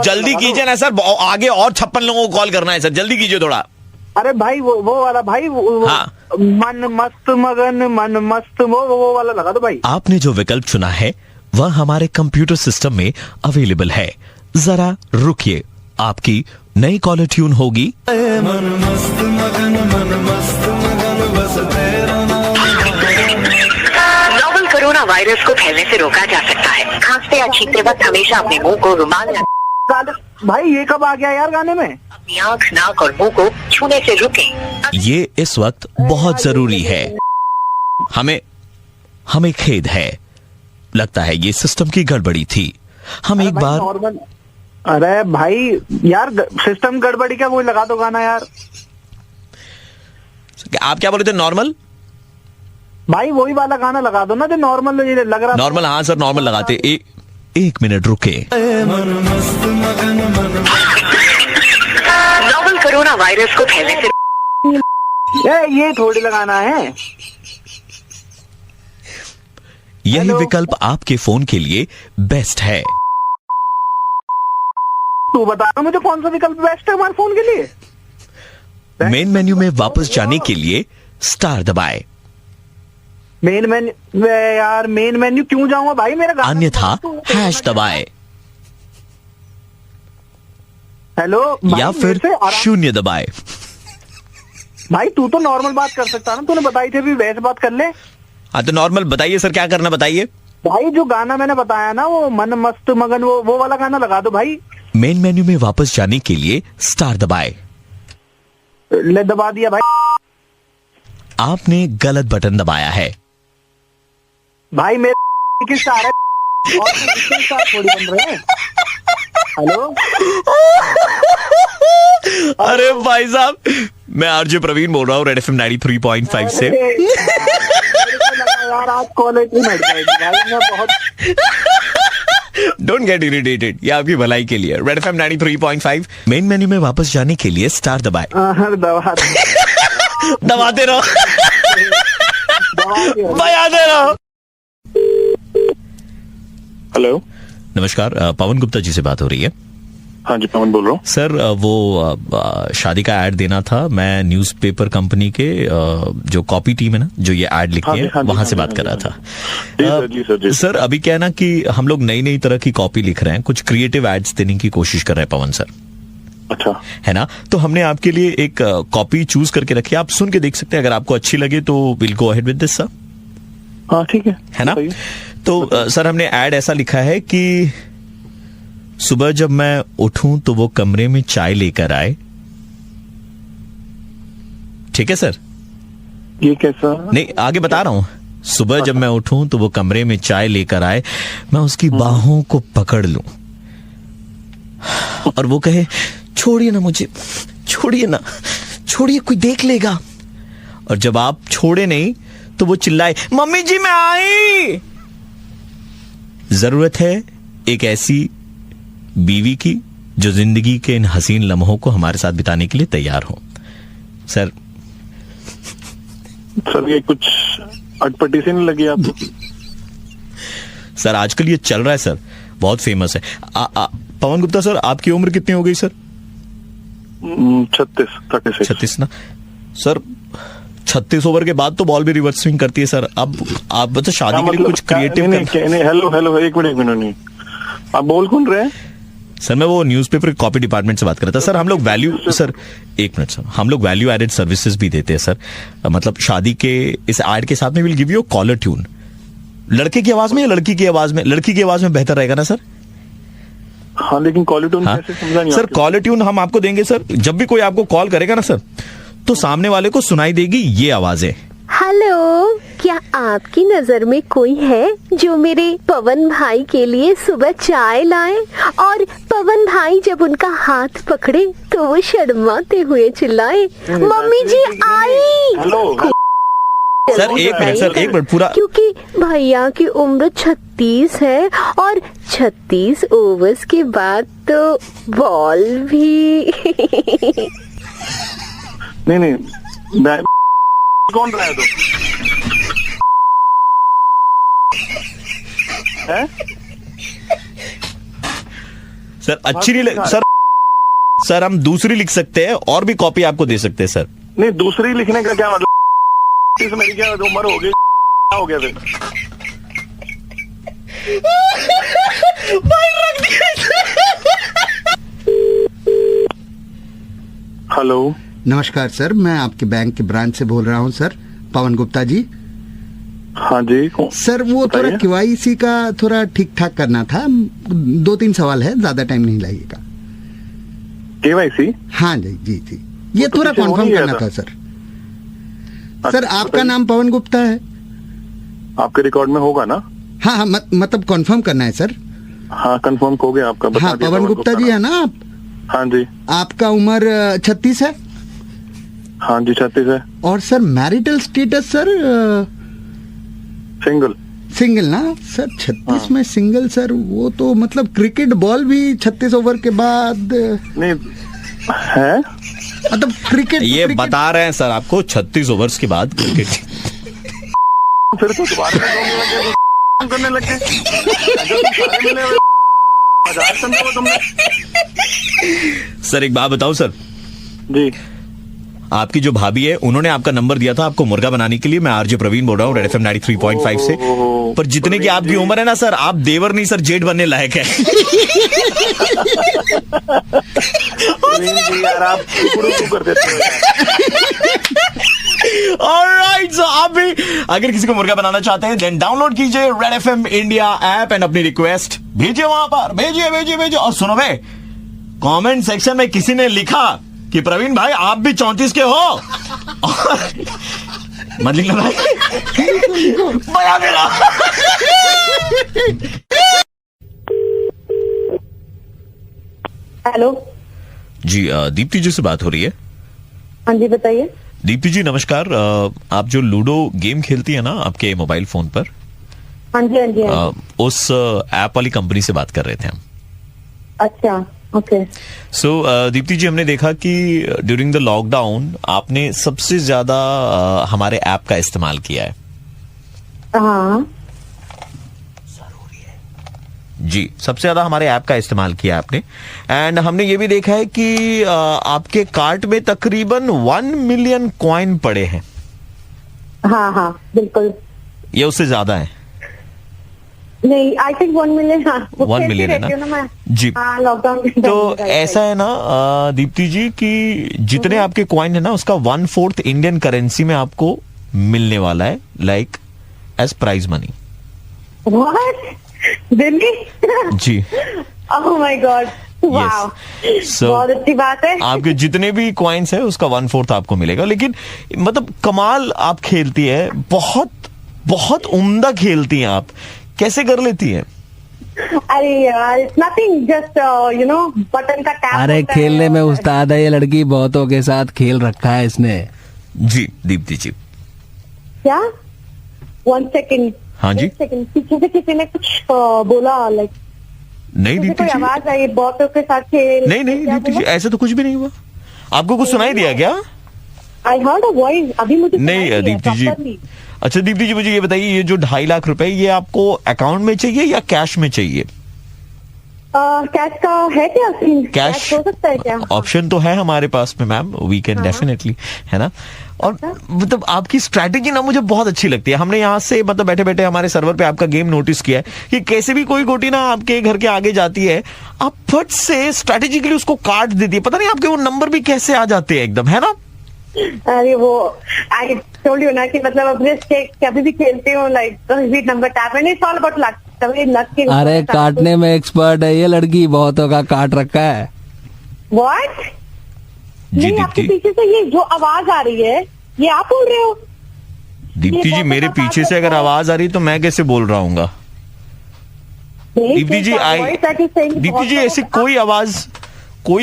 जल्दी कीजिए ना सर, आगे और 56 लोगों को कॉल करना है सर, जल्दी कीजिए थोड़ा। अरे भाई वो वाला भाई हाँ। मन मस्त मगन मन मस्त वो वाला लगा दो भाई। आपने जो विकल्प चुना है वह हमारे कंप्यूटर सिस्टम में अवेलेबल है, जरा रुकिए, आपकी नई कॉलर ट्यून होगी। मन मस्त मगन बस तेरा नाम। नोवेल कोरोना वायरस को फैलने से रोका जा सकता है। खांसते या छींकते वक्त हमेशा अपने मुंह को रुमाल भाई ये कब आ गया यार गाने में? अपनी आँख, नाक और मुंह को छूने से रुकें। ये इस वक्त बहुत जरूरी है। हमें खेद है, लगता है ये सिस्टम की गड़बड़ी थी। हम एक बार नॉर्मल, अरे भाई यार सिस्टम गड़बड़ी क्या, वो लगा दो गाना यार। आप क्या बोले थे? नॉर्मल? भाई वही वाला गाना लगा दो ना जो नॉर्मल लग रहा। नॉर्मल, हाँ सर नॉर्मल लगाते। एक मिनट रुके। नोवेल कोरोना वायरस को फैलने से ये थोड़ी लगाना है। यही विकल्प आपके फोन के लिए बेस्ट है। तू बता मुझे कौन सा विकल्प बेस्ट है हमारे फोन के लिए। मेन मेन्यू में वापस जाने के लिए स्टार दबाए। मेन मेन्यू यार, मेन मेन्यू क्यों जाऊंगा भाई, मेरा अन्यथा हैश दबाए हेलो या फिर 0 दबाए। भाई तू तो नॉर्मल बात कर सकता ना, तूने बताई थी अभी वैसे बात कर ले। हाँ तो नॉर्मल बताइए सर, क्या करना बताइए। भाई जो गाना मैंने बताया ना वो मन मस्त मगन, वो वाला गाना लगा दो भाई। मेन मेन्यू में वापस जाने के लिए स्टार दबाए। ले दबा दिया भाई। आपने गलत बटन दबाया है। भाई मेरे की स्टार है और स्टार थोड़ी बन रहे हैं। हेलो अरे भाई साहब, मैं आरजे प्रवीण बोल रहा हूँ रेड एफएम 93.5 से। यार आज कॉलेज नहीं बैठ जाएगी भाई, मैं बहुत डोंट गेट इरिटेटेड, ये आपकी भलाई के लिए। Red FM 93.5। मेन मेन्यू में वापस जाने के लिए स्टार दबाए। दबाते रहो बजाते रहो। हेलो नमस्कार, पवन गुप्ता जी से बात हो रही है? हाँ जी पवन बोल रहा हूँ सर। वो शादी का ऐड देना था, मैं न्यूज़पेपर कंपनी के जो कॉपी टीम है ना, जो ये ऐड लिखती है, वहां से बात कर रहा था। सर अभी क्या है ना कि हम लोग नई नई तरह की कॉपी लिख रहे हैं, कुछ क्रिएटिव एड्स देने की कोशिश कर रहे हैं पवन सर। अच्छा है ना, तो हमने आपके लिए एक कॉपी चूज करके रखी है, आप सुन के देख सकते हैं, अगर आपको अच्छी लगे तो will go ahead with this sir. हाँ ठीक है ना। तो सर हमने ऐड ऐसा लिखा है कि सुबह जब मैं उठूं तो वो कमरे में चाय लेकर आए। ठीक है सर? ये कैसा? नहीं आगे बता रहा हूं। सुबह जब मैं उठूं तो वो कमरे में चाय लेकर आए, मैं उसकी बाहों को पकड़ लूं और वो कहे छोड़िए ना मुझे, छोड़िए ना, छोड़िए कोई देख लेगा। और जब आप छोड़े नहीं तो वो चिल्लाए मम्मी जी मैं आई। जरूरत है एक ऐसी बीवी की जो जिंदगी के इन हसीन लम्हों को हमारे साथ बिताने के लिए तैयार हो। सर ये कुछ अटपटी से नहीं लगी आपको? सर आजकल ये चल रहा है सर, बहुत फेमस है। पवन गुप्ता सर आपकी उम्र कितनी हो गई सर? 36 ना सर। 36 ओवर के बाद तो बॉल भी रिवर्स स्विंग करती है सर। अब आप बता शादी के लिए कुछ क्रिएटिव हेलो एक मिनट नहीं, आप बोल कौन रहे हैं? सर मैं वो न्यूज़पेपर कॉपी डिपार्टमेंट से बात कर रहा था सर। हम लोग वैल्यू सर, एक मिनट सर, हम लोग वैल्यू एडेड सर्विसेज भी देते हैं सर। मतलब शादी के इस ऐड के साथ में will give you caller tune. लड़के की आवाज में या लड़की की आवाज में? लड़की की आवाज में बेहतर रहेगा ना सर? हाँ लेकिन कॉलर ट्यून कैसे समझा नहीं सर? कॉलर ट्यून हम आपको देंगे सर। जब भी कोई आपको कॉल करेगा ना सर, तो सामने वाले को सुनाई देगी ये आवाजें। हेलो, क्या आपकी नजर में कोई है जो मेरे पवन भाई के लिए सुबह चाय लाए और पवन भाई जब उनका हाथ पकड़े तो वो शर्माते हुए चिल्लाए मम्मी जी आई। हेलो सर एक मिनट पूरा, क्योंकि भैया की उम्र 36 है और 36 ओवर्स के बाद तो बॉल भी नहीं कौन रहा है तो है? सर अच्छी नहीं सर हम दूसरी लिख सकते हैं और भी कॉपी आपको दे सकते हैं सर। नहीं दूसरी लिखने का क्या मतलब? मेरी क्या उम्र हो गई, क्या हो गया फिर? हेलो नमस्कार सर, मैं आपके बैंक के ब्रांच से बोल रहा हूँ सर, पवन गुप्ता जी। हाँ जी सर, वो थोड़ा KYC का थोड़ा ठीक ठाक करना था, 2-3 सवाल है, ज्यादा टाइम नहीं लगेगा। KYC? हाँ जी जी जी, ये थोड़ा कॉन्फर्म करना था सर। सर आपका नाम पवन गुप्ता है? आपके रिकॉर्ड में होगा ना? हाँ हाँ मतलब कंफर्म करना है सर। हाँ कंफर्म हो गया आपका। हाँ पवन गुप्ता जी है ना आप? हाँ जी। आपका उम्र 36 है? हाँ जी 36 है। और sir marital status sir? Single ना सर? 36 में सिंगल सर, वो तो मतलब क्रिकेट बॉल भी 36 ओवर के बाद नहीं है, मतलब क्रिकेट ये बता रहे हैं सर आपको 36 ओवर्स के बाद क्रिकेट। फिर तो दोबारा करने लगे सर एक बात बताओ सर जी, आपकी जो भाभी है उन्होंने आपका नंबर दिया था आपको मुर्गा बनाने के लिए। मैं आरजे प्रवीण बोल रहा हूँ रेड एफएम 93.5 से। पर जितने की आपकी उम्र है ना सर, आप देवर नहीं सर जेठ बनने लायक है। यार आप कर देते हो। ऑलराइट, सो आप भी अगर किसी को मुर्गा बनाना चाहते हैं देन डाउनलोड कीजिए red FM India app and अपनी रिक्वेस्ट भेजिए वहां पर, भेजिए। और सुनो भाई, कमेंट सेक्शन में किसी ने लिखा कि प्रवीण भाई आप भी 34 के हो। मत लिखना भाई, बया मेरा। हेलो जी, दीप्ति जी से बात हो रही है? हाँ जी बताइए। दीप्ति जी नमस्कार, आप जो लूडो गेम खेलती है ना आपके मोबाइल फोन पर? हाँ जी हाँ जी। उस ऐप वाली कंपनी से बात कर रहे थे हम। अच्छा ओके। सो दीप्ति जी, हमने देखा कि ड्यूरिंग द लॉकडाउन आपने सबसे ज्यादा हमारे ऐप का इस्तेमाल किया है। हाँ जी, सबसे ज्यादा हमारे ऐप का इस्तेमाल किया आपने। एंड हमने ये भी देखा है कि आपके कार्ट में तकरीबन 1 मिलियन कॉइन पड़े हैं। हाँ हाँ बिल्कुल। ये उससे ज्यादा है? नहीं, आई थिंक 1 मिलियन। हाँ 1 मिलियन है ना जी। हाँ लॉकडाउन तो ऐसा है ना दीप्ति जी कि जितने आपके कॉइन है ना उसका 1/4 इंडियन करेंसी में आपको मिलने वाला है, like as prize money. Delhi ji. Oh my God, wow, बहुत अच्छी बात है। आपके जितने भी कॉइन्स है उसका 1/4 आपको मिलेगा। लेकिन मतलब कमाल आप खेलती है, बहुत बहुत उम्दा खेलती हैं आप, कैसे कर लेती हैं? अरे यार it's nothing, just you know button का टैप। अरे खेलने में उस्ताद है ये लड़की, बहुतों के साथ खेल रखा है इसने। जी दीप्ति जी। क्या? 1 सेकेंड। हाँ जी। पीछे से किसी ने कुछ बोला, लाइक नहीं दीप्ति जी, आवाज आई बहुतों के साथ खेल। नहीं दीप्ति जी, ऐसा तो कुछ भी नहीं हुआ। आपको कुछ सुनाई दिया क्या? आई हर्ड अ वॉइस, अभी मुझे नहीं दीप्ति जी। अच्छा दीप्ति जी, मुझे ये बताइए, ये जो 2.5 लाख रुपए ये आपको अकाउंट में चाहिए या कैश में चाहिए? कैश का है क्या? कैश हो सकता है क्या? ऑप्शन तो है हमारे पास में मैम, वी कैन डेफिनेटली, है ना। और मतलब आपकी स्ट्रैटेजी ना मुझे बहुत अच्छी लगती है। हमने यहाँ से मतलब बैठे बैठे हमारे सर्वर पे आपका गेम नोटिस किया है कि कैसे भी कोई गोटी ना आपके घर के आगे जाती है, आप फट से स्ट्रैटेजिकली उसको काट देती है। पता नहीं आपके वो नंबर भी कैसे आ जाते हैं एकदम, है ना। अरे वो आई टोल्ड यू ना कि मतलब अपने कभी भी खेलती हूँ, like number tap and it's all about luck. अरे काटने में एक्सपर्ट है ये लड़की, बहुतों का काट रखा है। व्हाट? नहीं, आपके पीछे से ये जो आवाज आ रही है ये आप बोल रहे हो? दीप्ति जी, मेरे पीछे से अगर आवाज आ रही तो मैं कैसे बोल रहा हूँ? दीप्ति जी ऐसी कोई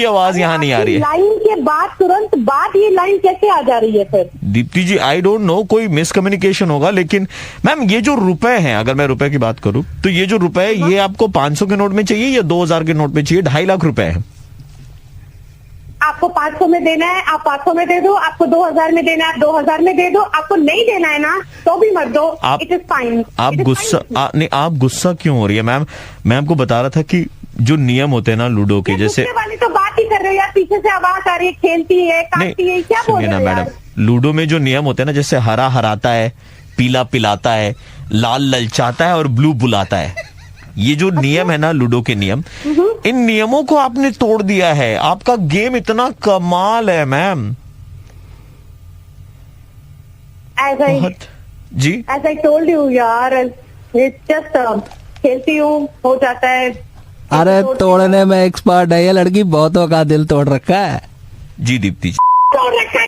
आवाज यहाँ नहीं आ रही है। लाइन के बाद तुरंत बाद ये लाइन कैसे आ जा रही है फिर? दीप्ति जी आई डोंट नो, कोई मिसकम्युनिकेशन होगा। लेकिन मैम ये जो रुपए हैं, अगर मैं रुपए की बात करूं तो ये जो रुपए है ये आपको 500 के नोट में चाहिए या 2000 के नोट में चाहिए? 2.5 लाख रुपए है। आपको 500 में देना है, आप 500 में दे दो। आपको 2000 में देना है, 2000 में दे दो। आपको नहीं देना है ना तो भी मत दो, इट इज फाइन। आप गुस्सा क्यों हो रही है मैम? मैं आपको बता रहा था कि जो नियम होते हैं ना लूडो के, जैसे वाली तो बात ही कर रहे हो यार, पीछे से आवाज आ रही है, खेलती है, काटती है, क्या बोल रहे हो मैडम? लूडो में जो नियम होते हैं ना, जैसे हरा हराता है, पीला पिलाता है, लाल ललचाता है और ब्लू बुलाता है, ये जो नियम है ना लूडो के नियम, इन नियमों को आपने तोड़ दिया है। आपका गेम इतना कमाल है मैम। जी एज आई टोल्ड यू यार, इट्स जस्ट खेलती हूँ, हो जाता है। अरे तोड़ने में एक्सपर्ट है ये लड़की, बहुतों का दिल तोड़ रखा है। जी दीप्ति जी, तोड़ रखा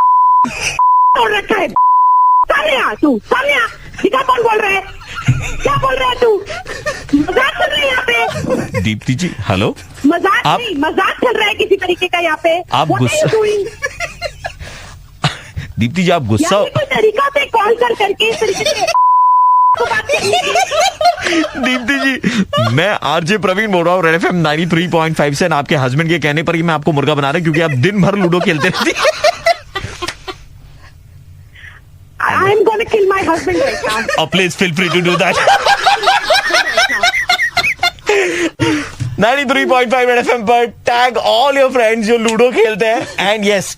है। सामने आ तू, सामने आ। कौन बोल रहे हैं? क्या बोल रहा है तू? मजाक चल रहा है यहाँ पे। दीप्ति जी हेलो, मजाक नहीं, मजाक चल रहा है किसी तरीके का यहाँ पे। आप गुस्सा, दीप्ति जी आप गुस्सा, कोई तरीका से कॉल करके इस तरीके से दीप्ति जी मैं आरजे प्रवीण बोल रहा हूँ रेड एफएम 93.5 से। आपके हस्बैंड के कहने पर ही मैं आपको मुर्गा बना रहा हूँ क्योंकि आप दिन भर लूडो खेलते रहते हैं। I am going to kill my husband right now. Oh, please feel free to do that. 93.5 red FM पर टैग ऑल योर फ्रेंड्स जो लूडो खेलते हैं एंड यस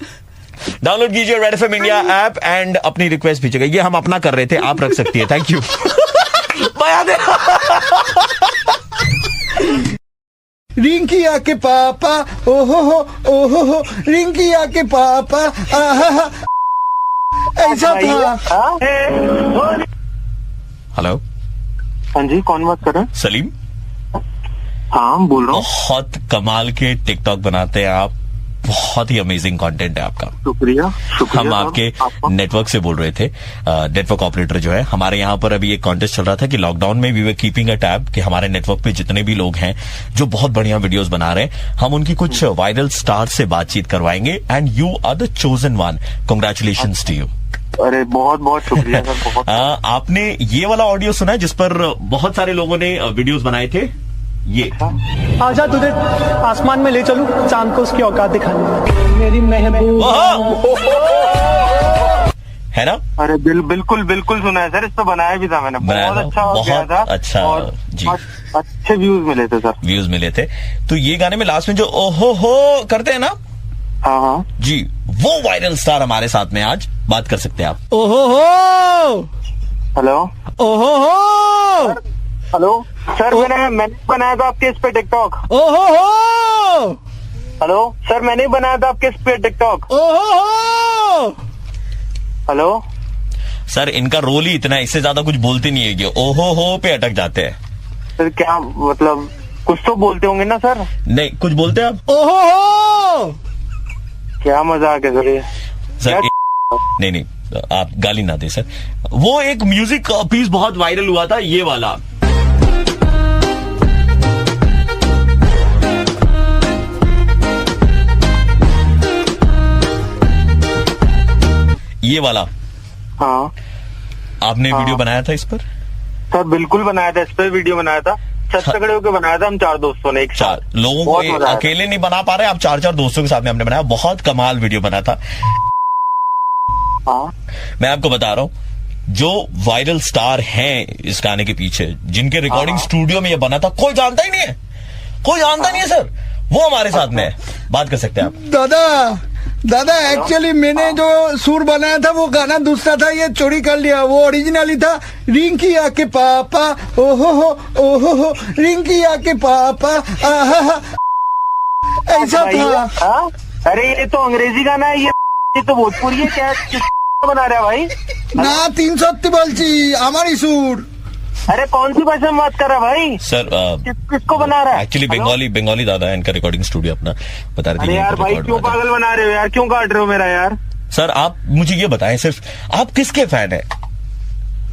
डाउनलोड कीजिए red FM India app and अपनी request भेजिएगा। ये हम अपना कर रहे थे, आप रख सकती है। Thank you. रिंकिया के पापा ओहो रिंकिया के पापा आहा ऐसा था। हेलो, हाँ जी, कौन बात कर रहे हैं? सलीम। हाँ बोल रहा हूँ। बहुत कमाल के टिकटॉक बनाते हैं आप, बहुत ही अमेजिंग कंटेंट है आपका। शुक्रिया। हम आपके नेटवर्क से बोल रहे थे, नेटवर्क ऑपरेटर जो है हमारे यहाँ पर। अभी एक कॉन्टेस्ट चल रहा था कि लॉकडाउन में we were keeping a tab कि हमारे नेटवर्क पे जितने भी लोग हैं जो बहुत बढ़िया वीडियोस बना रहे हैं, हम उनकी कुछ वायरल स्टार से बातचीत करवाएंगे and you are the chosen one. Congratulations to you. अरे बहुत बहुत शुक्रिया सर, बहुत। आपने ये वाला ऑडियो सुना है जिस पर बहुत सारे लोगों ने वीडियोस बनाए थे? ये आजा तुझे आसमान में ले चलूं, चांद को उसकी औकात दिखाने, मेरी महबूब है ना। अरे बिल्कुल सुना है सर, इस तो बनाया भी था मैंने। बहुत अच्छा हो गया था। अच्छा और जी, अच्छे व्यूज मिले थे सर। व्यूज मिले थे। तो ये गाने में लास्ट में जो ओहो हो करते हैं ना, हाँ जी, वो वायरल स्टार हमारे साथ में आज बात कर सकते हैं आप। ओहो हो, हेलो, ओहो हो, हेलो सर, मैंने बनाया था आपके इस पे टिकटॉक। ओहो हो, हेलो सर, मैंने बनाया था आपके इस पे टिकटॉक। ओहो हो, हेलो सर, इनका रोल ही इतना है, इससे ज्यादा कुछ बोलते नहीं है, ये ओहो हो पे अटक जाते हैं। सर क्या मतलब, कुछ तो बोलते होंगे ना सर? नहीं, कुछ बोलते हैं आप। ओहो हो, क्या मजाक है सर ये? सर नहीं, आप गाली ना दे सर। वो एक म्यूजिक पीस बहुत वायरल हुआ था, ये वाला। ये वाला, हाँ, आपने वीडियो बनाया था इस पर? सर बिल्कुल बनाया था, इस पर वीडियो बनाया था। छत तगड़े होकर बनाया था हम 4 दोस्तों ने एक साथ। 4 लोगों को अकेले नहीं बना पा रहे, आप 4 दोस्तों के साथ में हमने बनाया। बहुत कमाल वीडियो बना था। हाँ, मैं आपको बता रहा हूँ, जो वायरल स्टार हैं इस गाने के पीछे, जिनके रिकॉर्डिंग स्टूडियो में ये बना था, कोई जानता ही नहीं है, कोई जानता नहीं है सर। वो हमारे साथ में है, बात कर सकते हैं आप। दादा एक्चुअली मैंने जो सुर बनाया था वो गाना दूसरा था, ये चोरी कर लिया। वो ओरिजिनली था रिंकिया के पापा ओहो रिंकिया के पापा आहा ऐसा था। अरे ये तो अंग्रेजी गाना है, ये तो भोजपुरी है। क्या बना रहा है भाई? ना 300 बोलची हमारी सुर। अरे कौन सी भाषा में बात कर रहा है भाई? सर किसको बना रहा है? एक्चुअली बंगाली दादा है, इनका रिकॉर्डिंग स्टूडियो अपना बता रहे थे। अरे यार भाई क्यों पागल बना रहे हो यार, क्यों काट रहे हो मेरा यार? सर आप मुझे ये बताएं, सिर्फ आप किसके फैन है?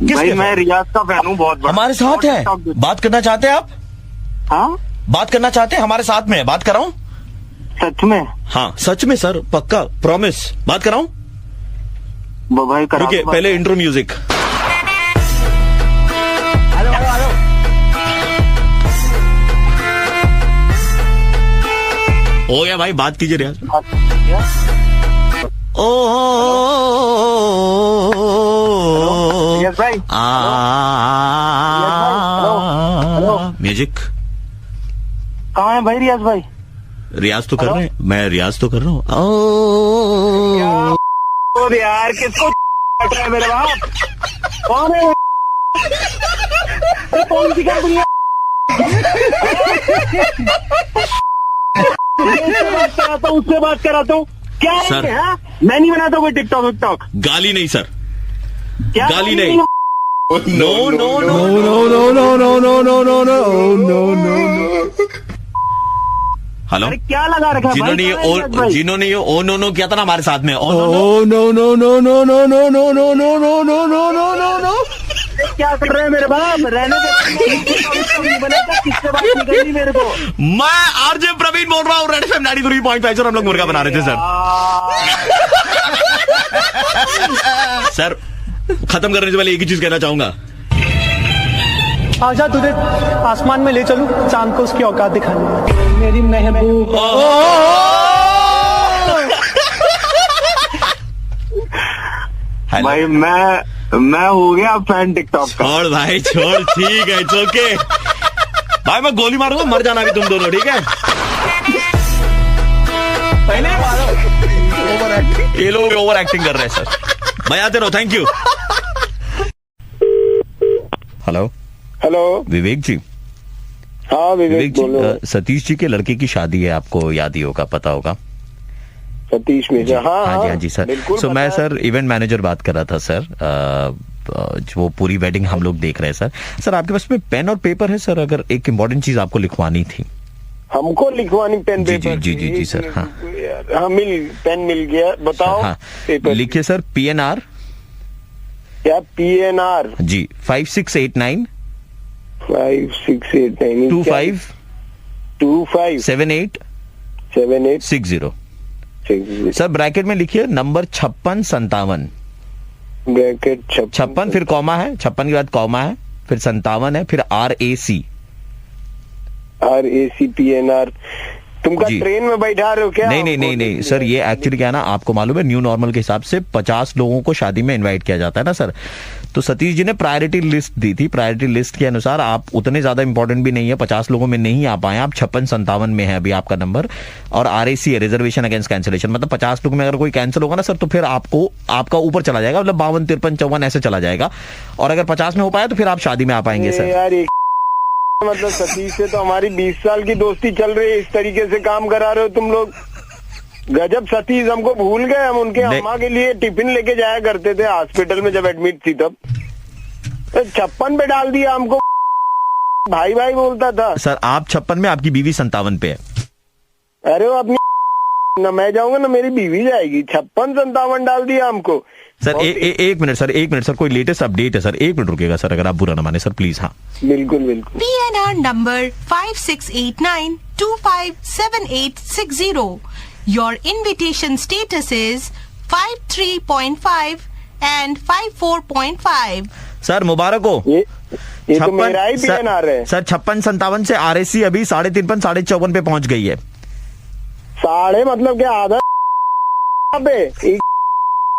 भाई मैं रियाज का फैन हूँ, बहुत बड़ा। हमारे साथ है, बात करना चाहते हैं आप? हाँ, बात करना चाहते हैं, हमारे साथ में है, बात कराऊं? सच में? हाँ सच में सर, पक्का प्रॉमिस, बात कराऊं? भाई करा। रुकिए, पहले इंट्रो म्यूजिक। हो गया भाई, बात कीजिए रियाज। ओ यस भाई, म्यूजिक कहाँ है भाई रियाज भाई? रियाज तो कर रहे हैं, मैं रियाज तो कर रहा हूँ। यार किसको काट रहा है मेरे बाप? कौन है? कौन सी कंपनी है? उससे बात कराता हूँ क्या सर? मैं नहीं बनाता कोई टिकटॉक विकटॉक। गाली नहीं सर, क्या गाली नहीं। No no no no no no no no no no no no. Hello, क्या लगा रखा है? जिन्होंने ये ओ नो किया था ना हमारे साथ में, oh no no no no no no no no no no no no no no no. क्या कर रहे हैं मेरे बाप, रहने दे। किससे बात निकली मेरे को? मैं आरजे प्रवीण बोल रहा हूँ, रेड एफएम 93.5 सर। हम लोग मुर्गा बना रहे थे सर। सर खत्म करने से पहले एक ही चीज कहना चाहूंगा, आजा तुझे आसमान में ले चलूं, चांद को उसकी औकात दिखानी। मेरी महबूब। भाई मैं हो गया फैन टिकटॉक का। छोड़ भाई छोड़, ठीक है, इट्स ओके भाई। मैं गोली मारूंगा, मर जाना भी तुम दोनों, ठीक है? पहले ये लोग ओवर एक्टिंग कर रहे हैं सर। मैं आते रहो, थैंक यू। हेलो हेलो, विवेक जी। हाँ विवेक जी, सतीश जी के लड़के की शादी है, आपको याद ही होगा, पता होगा। सतीश मिश्रा। हाँ जी सर। सो मैं सर इवेंट मैनेजर बात कर रहा था सर। वो पूरी वेडिंग हम लोग देख रहे हैं सर। सर आपके पास में पेन और पेपर है सर? अगर एक इम्पोर्टेंट चीज आपको लिखवानी थी। हमको लिखवानी पेन पेपर? जी सर। हाँ पेन मिल गया, बताओ। हाँ लिखिए सर, PNR। क्या PNR? जी 5689 5689 25 78 60। सर ब्रैकेट में लिखिए नंबर 5657। ब्रैकेट 56 फिर कॉमा है, 56 के बाद कॉमा है, फिर 57 है, फिर RAC PNR। तुमका ट्रेन में बैठा रहे हो क्या? नहीं सर, ये एक्चुअली क्या है ना, आपको मालूम है न्यू नॉर्मल के हिसाब से 50 लोगों को शादी में इनवाइट किया जाता है ना सर। तो सतीश जी ने प्रायोरिटी लिस्ट दी थी, प्रायोरिटी लिस्ट के अनुसार आप उतने ज्यादा इंपॉर्टेंट भी नहीं है, 50 लोगों में नहीं आ पाए आप, 5657 में है अभी आपका नंबर। और RAC है, रिजर्वेशन अगेंस्ट कैंसिलेशन, मतलब 50 लोग में अगर कोई कैंसिल होगा ना सर तो फिर आपको आपका ऊपर चला जाएगा, मतलब 52 53 54 ऐसे चला जाएगा। और अगर 50 में हो पाया तो फिर आप शादी में आ पाएंगे सर। मतलब सतीश से तो हमारी 20 साल की दोस्ती चल रही है, इस तरीके से काम करा रहे हो तुम लोग। गजब सतीश, हमको भूल गए। हम उनके अम्मा के लिए टिफिन लेके जाया करते थे हॉस्पिटल में जब एडमिट थी तब। 56 पे डाल दिया हमको, भाई भाई बोलता था। सर आप 56 में, आपकी बीवी 57 पे है। अरे वो अपनी न मैं जाऊंगा ना मेरी बीवी जाएगी। 56 57 डाल दिया हमको सर। एक मिनट सर, कोई लेटेस्ट अपडेट है सर? एक मिनट रुकेगा सर, अगर आप बुरा ना माने सर प्लीज। हाँ बिल्कुल। PNR number 5689257860। Your invitation status is 53.5 and 54.5। Sir मुबारक हो। ये तो मेरा ही PNR है सर। 56 57 से RAC अभी 53 54 पे पहुंच गई है। साढ़े मतलब क्या आधा पे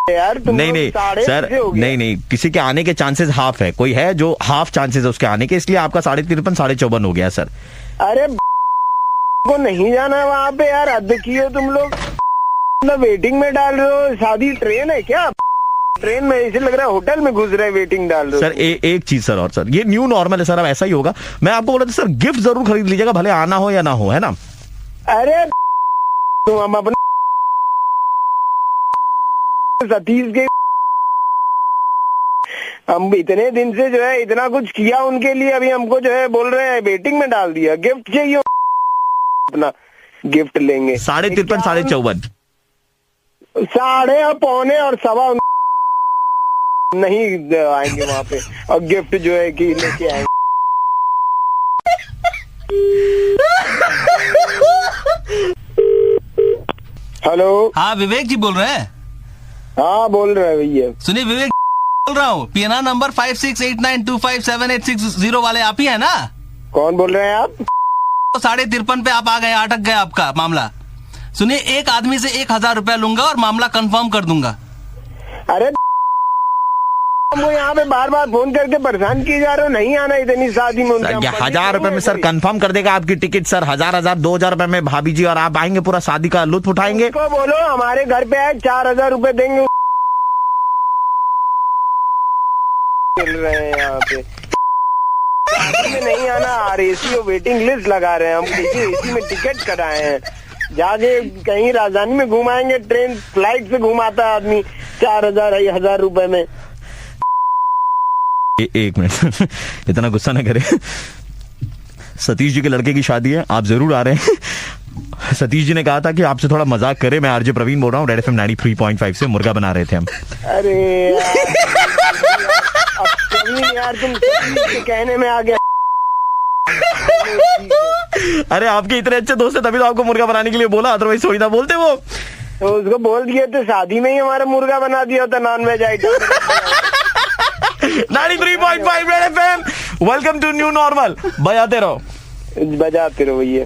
यार? नहीं सर, नहीं किसी के आने के चांसेस हाफ है, कोई है जो हाफ चांसेस है उसके आने के, इसलिए आपका 53 54 हो गया सर। अरे को नहीं जाना है वहाँ पे यार, हद की हो तुम लोग। मतलब वेटिंग में डाल रहे हो, शादी ट्रेन है क्या? ट्रेन में ऐसे लग रहा है होटल में घुस रहे, वेटिंग डाल रहे हो। सर एक चीज सर, और सर ये न्यू नॉर्मल है सर, अब ऐसा ही होगा। मैं आपको बोला था सर, गिफ्ट जरूर खरीद लीजिएगा, भले आना हो या ना हो, है ना? अरे तुम हम अपने सतीश के हम इतने दिन से जो है इतना कुछ किया उनके लिए, अभी हमको जो है बोल रहे हैं वेटिंग में डाल दिया। गिफ्ट चाहिए, अपना गिफ्ट लेंगे। 53 54 साढ़े पौने और सवा नहीं आएंगे वहाँ पे, और गिफ्ट जो है कि लेके आएंगे। हेलो। हाँ विवेक जी बोल रहे हैं? हाँ बोल रहे हैं भैया। सुनिए विवेक बोल रहा हूँ, PNR नंबर 5689257860 वाले आप ही है ना? कौन बोल रहे हैं आप? 53 पे आप आ गए, अटक गए आपका मामला। सुनिए, एक आदमी से 1000 रुपया लूंगा और मामला कंफर्म कर दूंगा। अरे हमको यहाँ पे बार बार फोन करके परेशान किए जा रहे हो, नहीं आना इतनी शादी में। 1000 रुपए में सर कंफर्म कर देगा आपकी टिकट सर। 1000 2000 रुपए में भाभी जी और आप आएंगे, पूरा शादी का लुत्फ उठाएंगे। उसको बोलो हमारे घर पे आए, 4000 रुपए देंगे। मिल रहे हैं यहाँ पे शादी में नहीं आना, RAC वेटिंग लिस्ट लगा रहे हैं। हम AC में टिकट कराए हैं, जाके कहीं राजधानी में घुमाएंगे। ट्रेन फ्लाइट से घुमाता है आदमी 4000 रुपए में। एक मिनट इतना गुस्सा ना करे। सतीश जी के लड़के की शादी है, आप जरूर आ रहे हैं। सतीश जी ने कहा था कि आपसे थोड़ा मजाक करे। मैं RJ प्रवीण बोल रहा हूँ, रेड FM 93.5 से। मुर्गा बना रहे थे हम। अरे नहीं यार, तुम के कहने में आ गया। अरे आपके इतने अच्छे दोस्त है तभी तो आपको मुर्गा बनाने के लिए बोला, अदरवाइज थोड़ी ना बोलते वो। तो उसको बोल दिए थे, शादी में ही हमारा मुर्गा बना दिया होता non veg item. 93.5 red FM, welcome to new normal. बजाते रहो भैया।